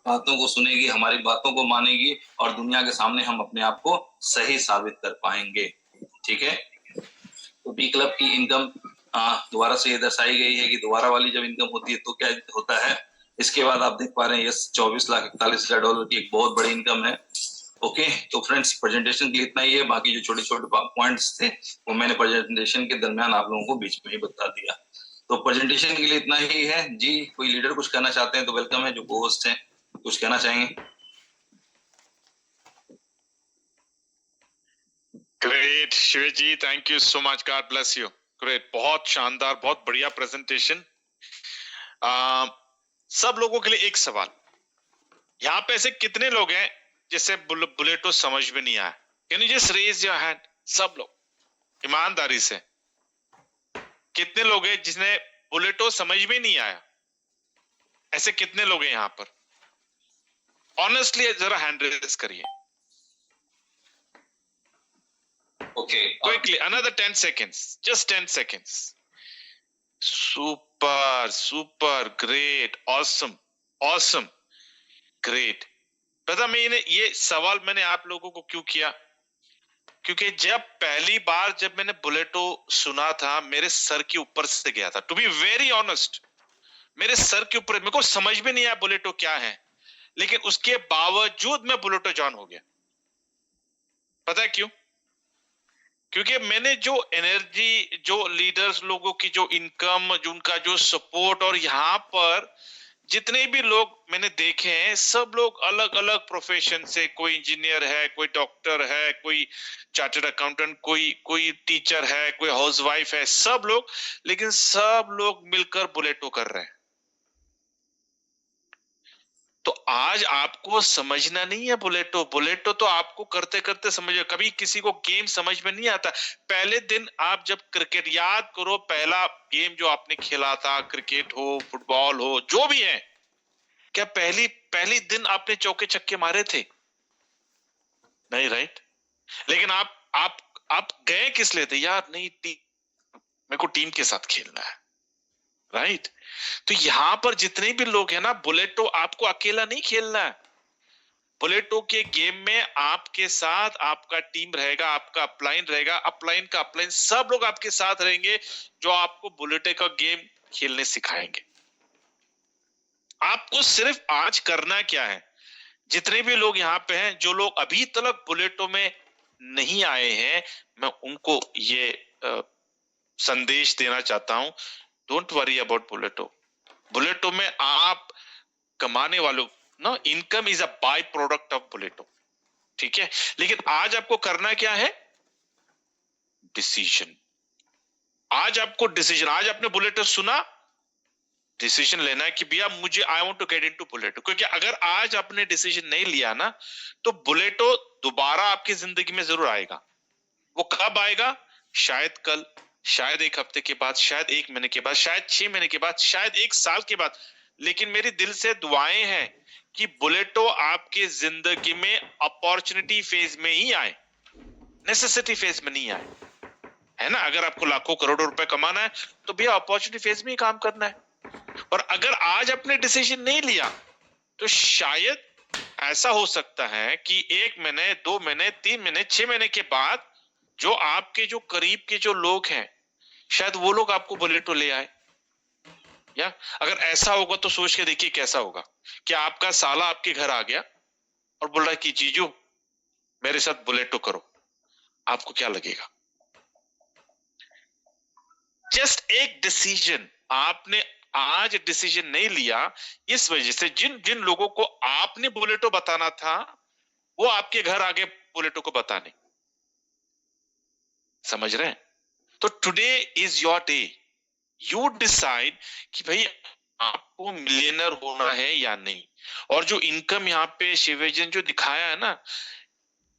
बातों को सुनेगी, हमारी बातों को मानेगी और दुनिया के सामने हम अपने आप को सही साबित कर पाएंगे। ठीक है, तो बी क्लब की इनकम दोबारा से ये दर्शाई गई है कि दोबारा वाली जब इनकम होती है तो क्या होता है। इसके बाद आप देख पा रहे हैं यस $24,41,000 की एक बहुत बड़ी इनकम है। ओके, तो फ्रेंड्स प्रेजेंटेशन के लिए इतना ही है, बाकी जो छोटे छोटे पॉइंट्स थे वो मैंने प्रेजेंटेशन के दरमियान आप लोगों को बीच में ही बता दिया। तो प्रेजेंटेशन के लिए इतना ही है जी। कोई लीडर कुछ कहना चाहते हैं तो वेलकम है, जो होस्ट हैं कुछ कहना चाहेंगे? Great Shiv ji, thank you so much, God bless you. Great, बहुत शानदार, बहुत बढ़िया प्रेजेंटेशन। सब लोगों के लिए एक सवाल, यहाँ पे ऐसे कितने लोग हैं जिसे बुलेटो समझ में नहीं आया? Can you just raise your hand? सब लोग ईमानदारी से, कितने लोग हैं जिसने बुलेटो समझ में नहीं आया? ऐसे कितने लोग हैं यहाँ पर? ऑनेस्टली जरा हैंड रेज करिए। Okay. Quickly, another 10 seconds. Just 10 seconds. Super, super, great, awesome, awesome, great. पता मैंने ये सवाल मैंने आप लोगों को क्यों किया? क्योंकि जब पहली बार जब मैंने बुलेटो सुना था मेरे सर के ऊपर से गया था। टू बी वेरी ऑनेस्ट, मेरे सर के ऊपर, मेरे को समझ में नहीं आया बुलेटो क्या है, लेकिन उसके बावजूद मैं बुलेटो जॉइन हो गया। पता है क्यों? क्योंकि मैंने जो एनर्जी, जो लीडर्स लोगों की जो इनकम, जो उनका जो सपोर्ट, और यहाँ पर जितने भी लोग मैंने देखे हैं सब लोग अलग अलग प्रोफेशन से, कोई इंजीनियर है, कोई डॉक्टर है, कोई चार्टर्ड अकाउंटेंट, कोई टीचर है, कोई हाउसवाइफ है, सब लोग, लेकिन सब लोग मिलकर बुलेटो कर रहे हैं। तो आज आज आपको समझना नहीं है बुलेटो। बुलेटो तो आपको करते करते समझो। कभी किसी को गेम समझ में नहीं आता। पहले दिन आप जब क्रिकेट, याद करो पहला गेम जो आपने खेला था, क्रिकेट हो फुटबॉल हो जो भी है, क्या पहली दिन आपने चौके छक्के मारे थे? नहीं, राइट। लेकिन आप गए किस लिए थे यार? नहीं, मेरे को टीम के साथ खेलना है, राइट। तो यहां पर जितने भी लोग हैं ना, बुलेटो आपको अकेला नहीं खेलना है। बुलेटो के गेम में आपके साथ आपका टीम रहेगा, आपका अपलाइन रहेगा, अपलाइन का अपलाइन सब लोग आपके साथ रहेंगे, जो आपको बुलेटो का गेम खेलने सिखाएंगे। आपको सिर्फ आज करना क्या है, जितने भी लोग यहाँ पे हैं, जो लोग अभी तक बुलेटो में नहीं आए हैं, मैं उनको ये संदेश देना चाहता हूं, डोंट वरी अबाउट बुलेटो। बुलेटो में आप कमाने वालों ना, income is a by product of बुलेटो, ठीक है। लेकिन आज आपको करना क्या है? डिसीजन। आज आपको डिसीजन, आज आपने बुलेटो सुना, डिसीजन लेना है कि भैया मुझे I want to get into बुलेटो। क्योंकि अगर आज आपने डिसीजन नहीं लिया ना, तो बुलेटो दोबारा आपकी जिंदगी में जरूर आएगा। वो कब आएगा? शायद कल, शायद एक हफ्ते के बाद, शायद एक महीने के बाद, शायद 6 महीने के बाद, शायद एक साल के बाद। लेकिन मेरी दिल से दुआएं हैं कि बुलेटो आपकी जिंदगी में अपॉर्चुनिटी फेज में ही आए, नेसेसिटी फेज में नहीं आए, है ना। अगर आपको लाखों करोड़ों रुपए कमाना है तो भैया अपॉर्चुनिटी फेज में ही काम करना है। और अगर आज आपने डिसीजन नहीं लिया, तो शायद ऐसा हो सकता है कि 1 महीने, 2 महीने, 3 महीने, 6 महीने के बाद जो आपके जो करीब के जो लोग हैं, शायद वो लोग आपको बुलेटो ले आए। या अगर ऐसा होगा तो सोच के देखिए कैसा होगा कि आपका साला आपके घर आ गया और बोल रहा है कि जीजू मेरे साथ बुलेटो करो, आपको क्या लगेगा? जस्ट एक डिसीजन आपने आज डिसीजन नहीं लिया, इस वजह से जिन जिन लोगों को आपने बुलेटो बताना था, वो आपके घर आगे बुलेटो को बताने। समझ रहे हैं? तो today is your day, you decide कि भाई आपको मिलियनर होना है या नहीं। और जो इनकम यहाँ पे शिवेजन जो दिखाया है ना,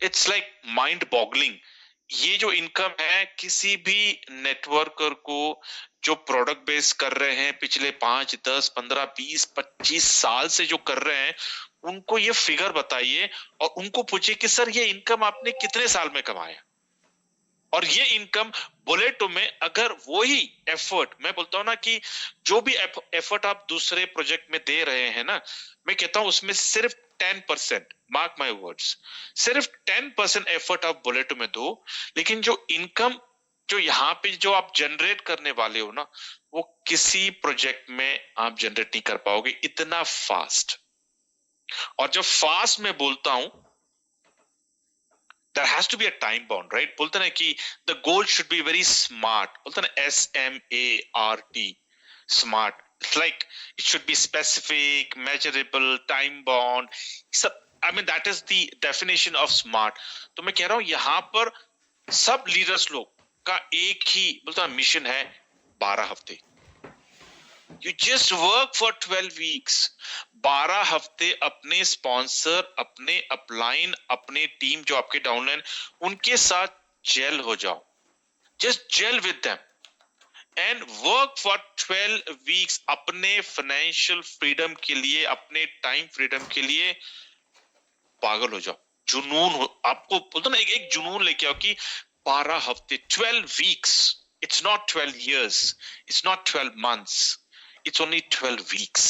इट्स लाइक माइंड बॉगलिंग। ये जो इनकम है, किसी भी नेटवर्कर को जो प्रोडक्ट बेस कर रहे हैं पिछले 5, 10, 15, 20, 25 साल से जो कर रहे हैं, उनको ये फिगर बताइए और उनको पूछिए कि सर ये इनकम आपने कितने साल में कमाया। और ये इनकम बुलेटो में अगर वही एफर्ट, मैं बोलता हूं ना कि जो भी एफर्ट आप दूसरे प्रोजेक्ट में दे रहे हैं ना, मैं कहता हूं उसमें सिर्फ 10%, मार्क माय वर्ड्स, सिर्फ 10% एफर्ट आप बुलेटो में दो, लेकिन जो इनकम जो यहाँ पे जो आप जनरेट करने वाले हो ना, वो किसी प्रोजेक्ट में आप जनरेट नहीं कर पाओगे इतना फास्ट। और जब फास्ट में बोलता हूं, there has to be a time bound, right? बोलते ना कि the goal should be very smart, बोलते ना SMART, smart. It's like it should be specific, measurable, time bound. सब, I mean that is the definition of smart. तो मैं कह रहा हूं यहाँ पर सब लीडर्स लोग का एक ही बोलता ना मिशन है, 12 हफ्ते। You just work for 12 weeks. 12 हफ्ते अपने स्पॉन्सर, अपने अपलाइन, अपने टीम जो आपके डाउनलाइन, उनके साथ जेल हो जाओ। Just gel with them and work for 12 weeks अपने फाइनेंशियल फ्रीडम के लिए, अपने टाइम फ्रीडम के लिए पागल हो जाओ। जुनून हो आपको, बोलते ना एक जुनून लेके आओ कि 12 हफ्ते, 12 weeks. It's not 12 years. It's not 12 months. It's only 12 weeks,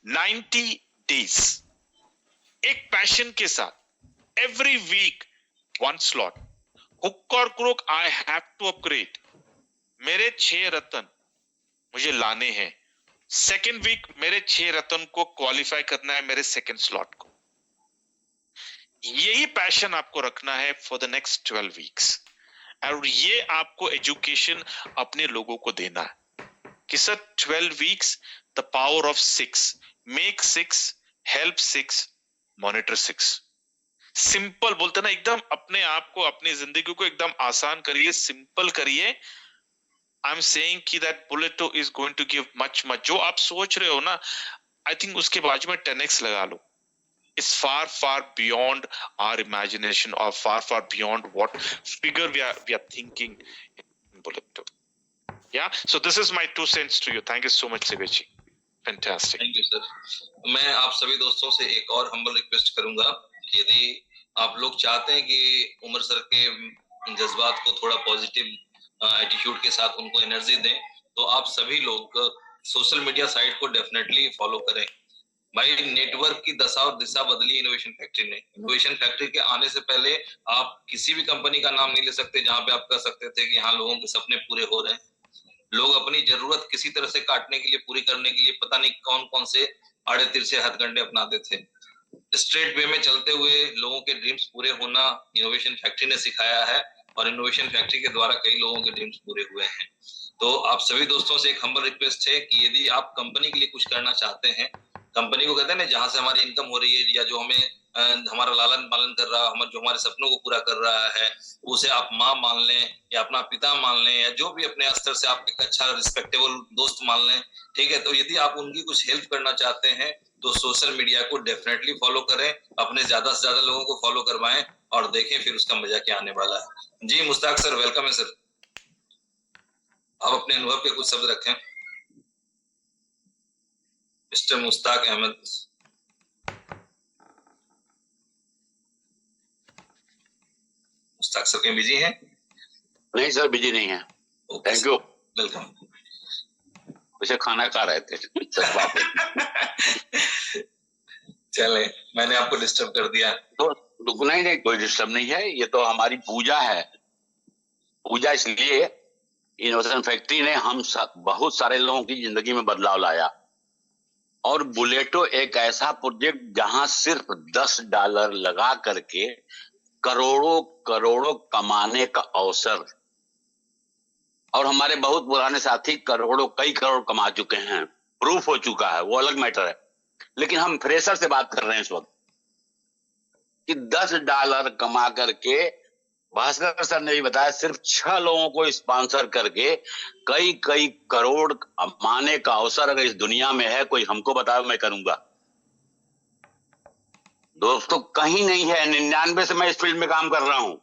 90 days. एक पैशन के साथ every week one slot. Hook और crook, I have to upgrade. मेरे 6 रतन मुझे लाने हैं। सेकेंड वीक मेरे 6 रतन को क्वालिफाई करना है मेरे सेकेंड स्लॉट को। यही पैशन आपको रखना है फॉर द नेक्स्ट 12 वीक्स। और ये आपको एजुकेशन अपने लोगों को देना है कि sir 12 weeks, the power of 6, make 6, help 6, monitor 6. Simple बोलते ना, एकदम अपने आप को, अपनी जिंदगी को एकदम आसान करिए, सिंपल करिए। आई एम सेइंग कि दैट बुलेटो is going to give much. जो आप सोच रहे हो ना, आई थिंक उसके बाजू में 10x लगा लो। is far, far beyond our imagination, or far, far beyond what figure we are thinking in Bulleto. Yeah, so this is my 2 cents to you. Thank you so much, Siveji. Fantastic. Thank you sir. मैं आप सभी दोस्तों से एक और humble request करूंगा कि यदि आप लोग चाहते हैं कि उमर सर के जज्बात को थोड़ा पॉजिटिव एटीट्यूड के साथ उनको एनर्जी दें, तो आप सभी लोग सोशल मीडिया साइट को डेफिनेटली फॉलो करें। भाई नेटवर्क की दशा और दिशा बदली इनोवेशन फैक्ट्री ने। इनोवेशन फैक्ट्री के आने से पहले आप किसी भी कंपनी का नाम नहीं ले सकते जहां पे आप कह सकते थे कि हाँ लोगों के सपने पूरे हो रहे हैं। लोग अपनी जरूरत किसी तरह से काटने के लिए, पूरी करने के लिए पता नहीं कौन कौन से आड़े तिरछे हथकंडे अपनाते थे। स्ट्रेट वे में चलते हुए लोगों के ड्रीम्स पूरे होना इनोवेशन फैक्ट्री ने सिखाया है, और इनोवेशन फैक्ट्री के द्वारा कई लोगों के ड्रीम्स पूरे हुए हैं। तो आप सभी दोस्तों से एक हम्बल रिक्वेस्ट है कि यदि आप कंपनी के लिए कुछ करना चाहते हैं, कंपनी को कहते हैं ना जहां से हमारी इनकम हो रही है, या जो हमें हमारा लालन पालन कर रहा है, जो हमारे सपनों को पूरा कर रहा है, उसे आप माँ मान लें या अपना पिता मान लें, या जो भी अपने स्तर से आप एक अच्छा रिस्पेक्टेबल दोस्त मान लें, ठीक है। तो यदि आप उनकी कुछ हेल्प करना चाहते हैं तो सोशल मीडिया को डेफिनेटली फॉलो करें, अपने ज्यादा से ज्यादा लोगों को फॉलो करवाएं, और देखें फिर उसका मजा क्या आने वाला है। जी मुश्ताक सर, वेलकम है सर। आप अपने अनुभव के कुछ शब्द रखें। मिस्टर मुश्ताक अहमद। मुश्ताक सर कहीं बिजी हैं? नहीं सर, बिजी नहीं है। Thank you, welcome. उसे खाना खा रहे थे। चले, मैंने आपको डिस्टर्ब कर दिया तो नहीं, कोई डिस्टर्ब नहीं है। ये तो हमारी पूजा है। पूजा इसलिए इनोवेशन फैक्ट्री ने हम बहुत सारे लोगों की जिंदगी में बदलाव लाया, और बुलेटो एक ऐसा प्रोजेक्ट जहां सिर्फ $10 लगा करके करोड़ों करोड़ों कमाने का अवसर, और हमारे बहुत पुराने साथी कई करोड़ कमा चुके हैं, प्रूफ हो चुका है, वो अलग मैटर है। लेकिन हम फ्रेशर से बात कर रहे हैं इस वक्त कि $10 कमा करके, भास्कर सर ने भी बताया, सिर्फ 6 लोगों को स्पॉन्सर करके कई करोड़ कमाने का अवसर अगर इस दुनिया में है, कोई हमको बताओ, मैं करूंगा। दोस्तों कहीं नहीं है। 99 से मैं इस फील्ड में काम कर रहा हूं।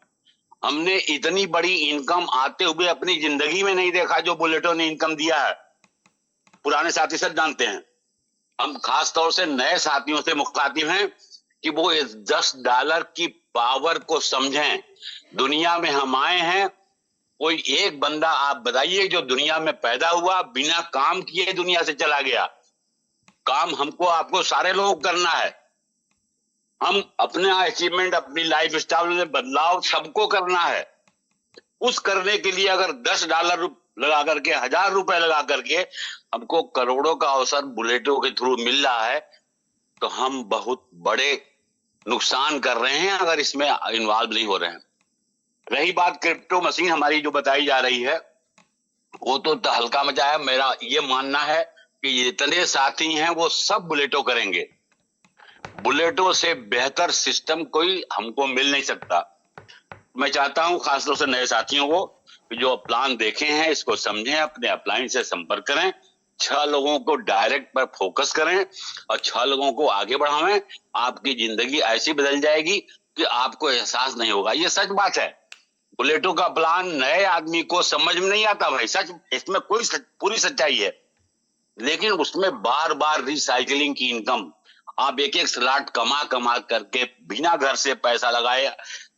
हमने इतनी बड़ी इनकम आते हुए अपनी जिंदगी में नहीं देखा जो बुलेटो ने इनकम दिया है। पुराने साथी सब जानते हैं। हम खास तौर से नए साथियों से मुखातिब हैं कि वो इस $10 की पावर को समझें। दुनिया में हम आए हैं, कोई एक बंदा आप बताइए जो दुनिया में पैदा हुआ बिना काम किए दुनिया से चला गया। काम हमको आपको सारे लोगों को करना है। हम अपने अचीवमेंट, अपनी लाइफ स्टाइल में बदलाव सबको करना है। उस करने के लिए अगर $10 लगा करके, ₹1000 लगा करके हमको करोड़ों का अवसर बुलेटो के थ्रू मिल रहा है, तो हम बहुत बड़े नुकसान कर रहे हैं अगर इसमें इन्वॉल्व नहीं हो रहे हैं। रही बात क्रिप्टो मशीन हमारी जो बताई जा रही है, वो तो हल्का मजा है। मेरा ये मानना है कि जितने साथी हैं वो सब बुलेटो करेंगे। बुलेटो से बेहतर सिस्टम कोई हमको मिल नहीं सकता। मैं चाहता हूं खासतौर से नए साथियों को कि जो प्लान देखे हैं इसको समझें, अपने अपलाइन से संपर्क करें, 6 लोगों को डायरेक्ट पर फोकस करें और 6 लोगों को आगे बढ़ावें। आपकी जिंदगी ऐसी बदल जाएगी कि आपको एहसास नहीं होगा। ये सच बात है। बुलेटो का प्लान नए आदमी को समझ में नहीं आता भाई, सच, इसमें पूरी सच्चाई है। लेकिन उसमें बार बार रिसाइकलिंग की इनकम, आप एक स्लॉट कमा करके बिना घर से पैसा लगाए,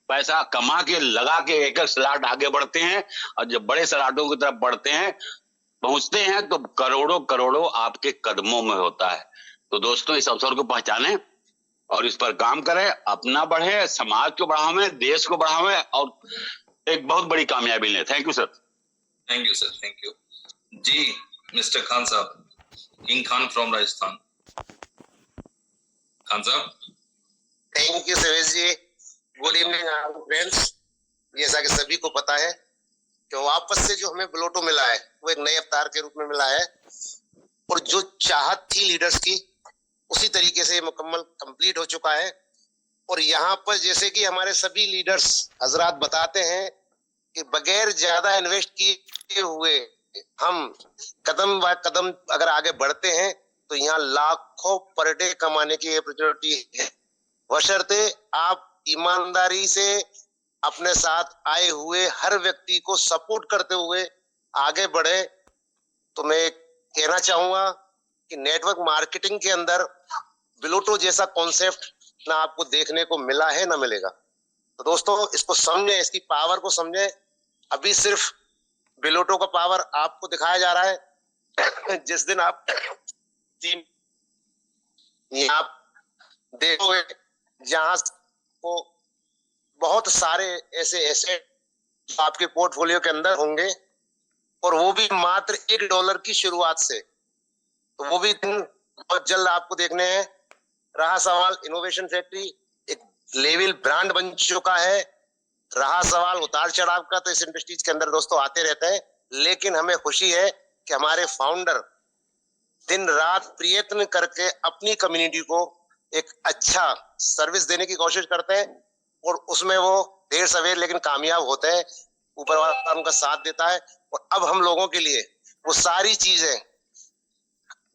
पैसा कमा के लगा के एक स्लॉट आगे बढ़ते हैं, और जब बड़े स्लॉटों की तरफ बढ़ते हैं, पहुंचते हैं, तो करोड़ों करोड़ों आपके कदमों में होता है। तो दोस्तों इस अवसर को पहचानें और इस पर काम करें, अपना बढ़े, समाज को बढ़ावें, देश को बढ़ावें और एक बहुत बड़ी कामयाबी लें। Thank you sir. Thank you sir, thank you. जी मिस्टर खान साहब, किंग खान फ्रॉम राजस्थान। खान साहब। Thank you Suresh ji. Good evening friends. जैसा कि सभी को पता है कि वापस से जो हमें बुलेटो मिला है वो एक नए अवतार के रूप में मिला है, और जो चाहत थी लीडर्स की उसी तरीके से मुकम्मल कंप्लीट हो चुका है। और यहाँ पर जैसे कि हमारे सभी लीडर्स हजरात बताते हैं कि बगैर ज्यादा इन्वेस्ट किए हुए हम कदम ब कदम अगर आगे बढ़ते हैं तो यहाँ लाखों पर डे कमाने की अपॉर्चुनिटी है। बशर्ते आप ईमानदारी से अपने साथ आए हुए हर व्यक्ति को सपोर्ट करते हुए आगे बढ़े। तो मैं कहना चाहूंगा कि नेटवर्क मार्केटिंग के अंदर बिलोटो जैसा कॉन्सेप्ट ना आपको देखने को मिला है ना मिलेगा। तो दोस्तों इसको समझे, इसकी पावर को समझे। अभी सिर्फ बिलोटो का पावर आपको दिखाया जा रहा है। जिस दिन आप टीम आप देखोगे जहां को बहुत सारे ऐसे एसेट आपके पोर्टफोलियो के अंदर होंगे और वो भी मात्र $1 की शुरुआत से, तो वो भी दिन बहुत जल्द आपको देखने हैं। रहा सवाल इनोवेशन फैक्ट्री एक लेवल ब्रांड बन चुका है। रहा सवाल उतार चढ़ाव का, तो इस इंडस्ट्रीज के अंदर दोस्तों आते रहते हैं, लेकिन हमें खुशी है कि हमारे फाउंडर दिन रात प्रयत्न करके अपनी कम्युनिटी को एक अच्छा सर्विस देने की कोशिश करते हैं और उसमें वो देर सवेर लेकिन कामयाब होते हैं। ऊपर वाला उनका साथ देता है और अब हम लोगों के लिए वो सारी चीजें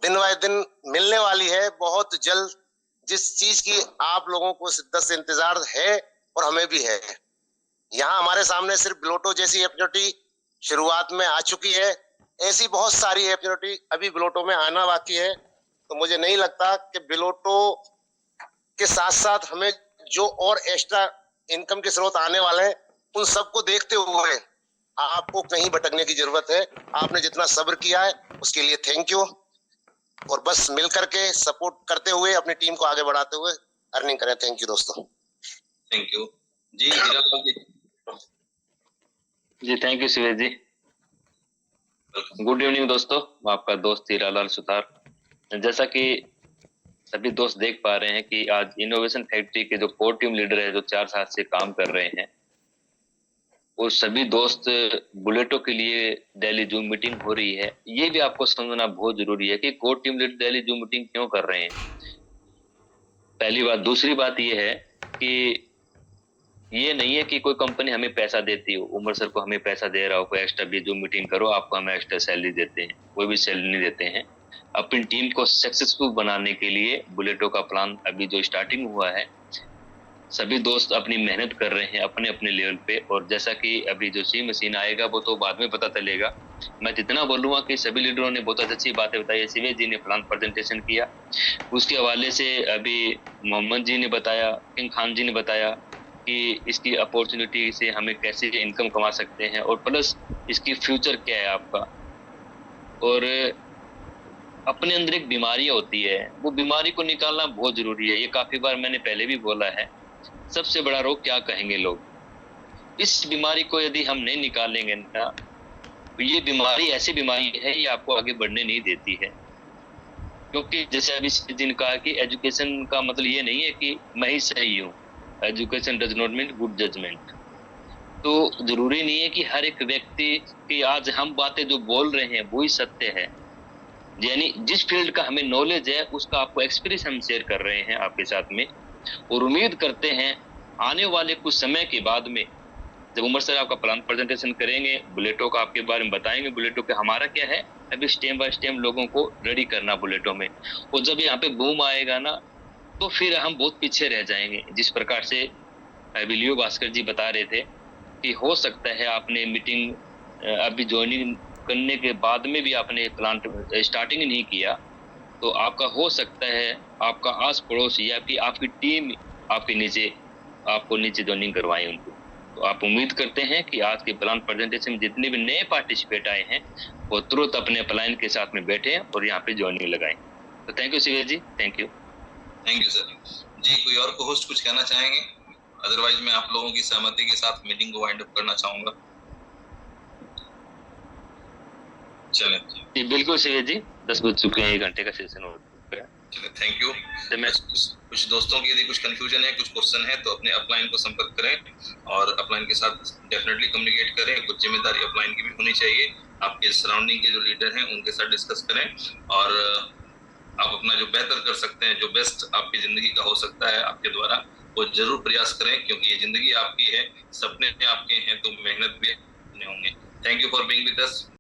दिन बाय दिन मिलने वाली है बहुत जल्द, जिस चीज की आप लोगों को शिद्दत से इंतजार है और हमें भी है। यहाँ हमारे सामने सिर्फ बिलोटो जैसी अपॉर्चुनिटी शुरुआत में आ चुकी है, ऐसी बहुत सारी अपॉर्चुनिटी अभी बिलोटो में आना बाकी है। तो मुझे नहीं लगता कि बिलोटो के साथ साथ हमें जो और एक्स्ट्रा इनकम के स्रोत आने वाले हैं उन सबको देखते हुए आपको कहीं भटकने की जरूरत है। आपने जितना सब्र किया है उसके लिए थैंक यू, और बस मिलकर के सपोर्ट करते हुए अपनी टीम को आगे बढ़ाते हुए अर्निंग करें। थैंक यू दोस्तों। थैंक यू जी। Hiralal ji thank you Shivesh ji. Good evening दोस्तों, मैं आपका दोस्त हीरालाल सुतार। जैसा कि सभी दोस्त देख पा रहे हैं कि आज इनोवेशन फैक्ट्री के जो कोर टीम लीडर है, जो 4 साल से काम कर रहे हैं, वो सभी दोस्त बुलेटो के लिए डेली जूम मीटिंग हो रही है। ये भी आपको समझना बहुत जरूरी है कि core team leader daily zoom meeting क्यों कर रहे हैं, पहली बात। दूसरी बात ये है कि ये नहीं है कि कोई कंपनी हमें पैसा देती हो, उमर सर को हमें पैसा दे रहा हो, कोई एक्स्ट्रा भी जूम मीटिंग करो आपको हमें एक्स्ट्रा सैलरी देते हैं, कोई भी सैलरी नहीं देते हैं। अपनी टीम को सक्सेसफुल बनाने के लिए बुलेटो का प्लान अभी जो स्टार्टिंग हुआ है, सभी दोस्त अपनी मेहनत कर रहे हैं अपने अपने लेवल पे। और जैसा कि अभी जो सी मशीन आएगा वो तो बाद में पता चलेगा। मैं जितना बोलूंगा कि सभी लीडरों ने बहुत अच्छी बातें बताई। शिवेश जी ने प्लान प्रेजेंटेशन किया, उसके हवाले से अभी मोहम्मद जी ने बताया, किंग खान जी ने बताया कि इसकी अपॉर्चुनिटी से हमें कैसे इनकम कमा सकते हैं और प्लस इसकी फ्यूचर क्या है आपका। और अपने अंदर एक बीमारी होती है, वो बीमारी को निकालना बहुत जरूरी है। ये काफी बार मैंने पहले भी बोला है, सबसे बड़ा रोग क्या कहेंगे लोग। इस बीमारी को यदि हम नहीं निकालेंगे ना, तो ये बीमारी ऐसी बीमारी है, ये आपको आगे बढ़ने नहीं देती है। क्योंकि जैसे अभी जिन कहा कि एजुकेशन का मतलब ये नहीं है कि मैं ही सही हूँ, education does not mean good judgment. तो जरूरी नहीं है कि हर एक व्यक्ति की आज हम बातें जो बोल रहे हैं वो ही सत्य है। यानी जिस फील्ड का हमें नॉलेज है उसका आपको एक्सपीरियंस हम शेयर कर रहे हैं आपके साथ में, और उम्मीद करते हैं आने वाले कुछ समय के बाद में जब उमर सर आपका प्लान प्रेजेंटेशन करेंगे, बुलेटो का आपके बारे में बताएंगे, बुलेटो के हमारा क्या है, अभी स्टेप बाय स्टेप लोगों को रेडी करना बुलेटो में। और जब यहाँ पे बूम आएगा ना, तो फिर हम बहुत पीछे रह जाएंगे। जिस प्रकार से अभी लियो भास्कर जी बता रहे थे कि हो सकता है आपने मीटिंग अभी ज्वाइनिंग करने के बाद में भी आपने प्लान स्टार्टिंग नहीं किया, तो आपका हो सकता है आपका आस पड़ोस या कि आपकी टीम आपको नीचे ज्वाइनिंग करवाए उनको। तो आप उम्मीद करते हैं कि आज के प्लान प्रेजेंटेशन में जितने भी नए पार्टिसिपेट आए हैं वो तुरंत अपने प्लान के साथ में बैठे और यहाँ पे ज्वाइनिंग लगाएं। तो thank you Shivesh ji, thank you. Thank you sir ji. कोई और को होस्ट कुछ कहना चाहेंगे? अदरवाइज मैं आप लोगों की सहमति के साथ मीटिंग को वाइंड अप करना चाहूंगा। चलें जी बिल्कुल शिवेश जी, 10 बज चुके हैं, 1 घंटे का सेशन हो गया। चलिए थैंक यू। कुछ दोस्तों की यदि कुछ कंफ्यूजन है, कुछ क्वेश्चन है, तो अपने अपलाइन को संपर्क करें और अपलाइन के साथ डेफिनेटली कम्युनिकेट करें। कुछ जिम्मेदारी अपलाइन की भी होनी चाहिए। आपके सराउंडिंग के जो लीडर हैं उनके साथ डिस्कस करें और आप अपना जो बेहतर कर सकते हैं, जो बेस्ट आपकी जिंदगी का हो सकता है आपके द्वारा, वो जरूर प्रयास करें, क्योंकि ये जिंदगी आपकी है, सपने आपके हैं, तो मेहनत भी अपने होंगे। Thank you for being with us.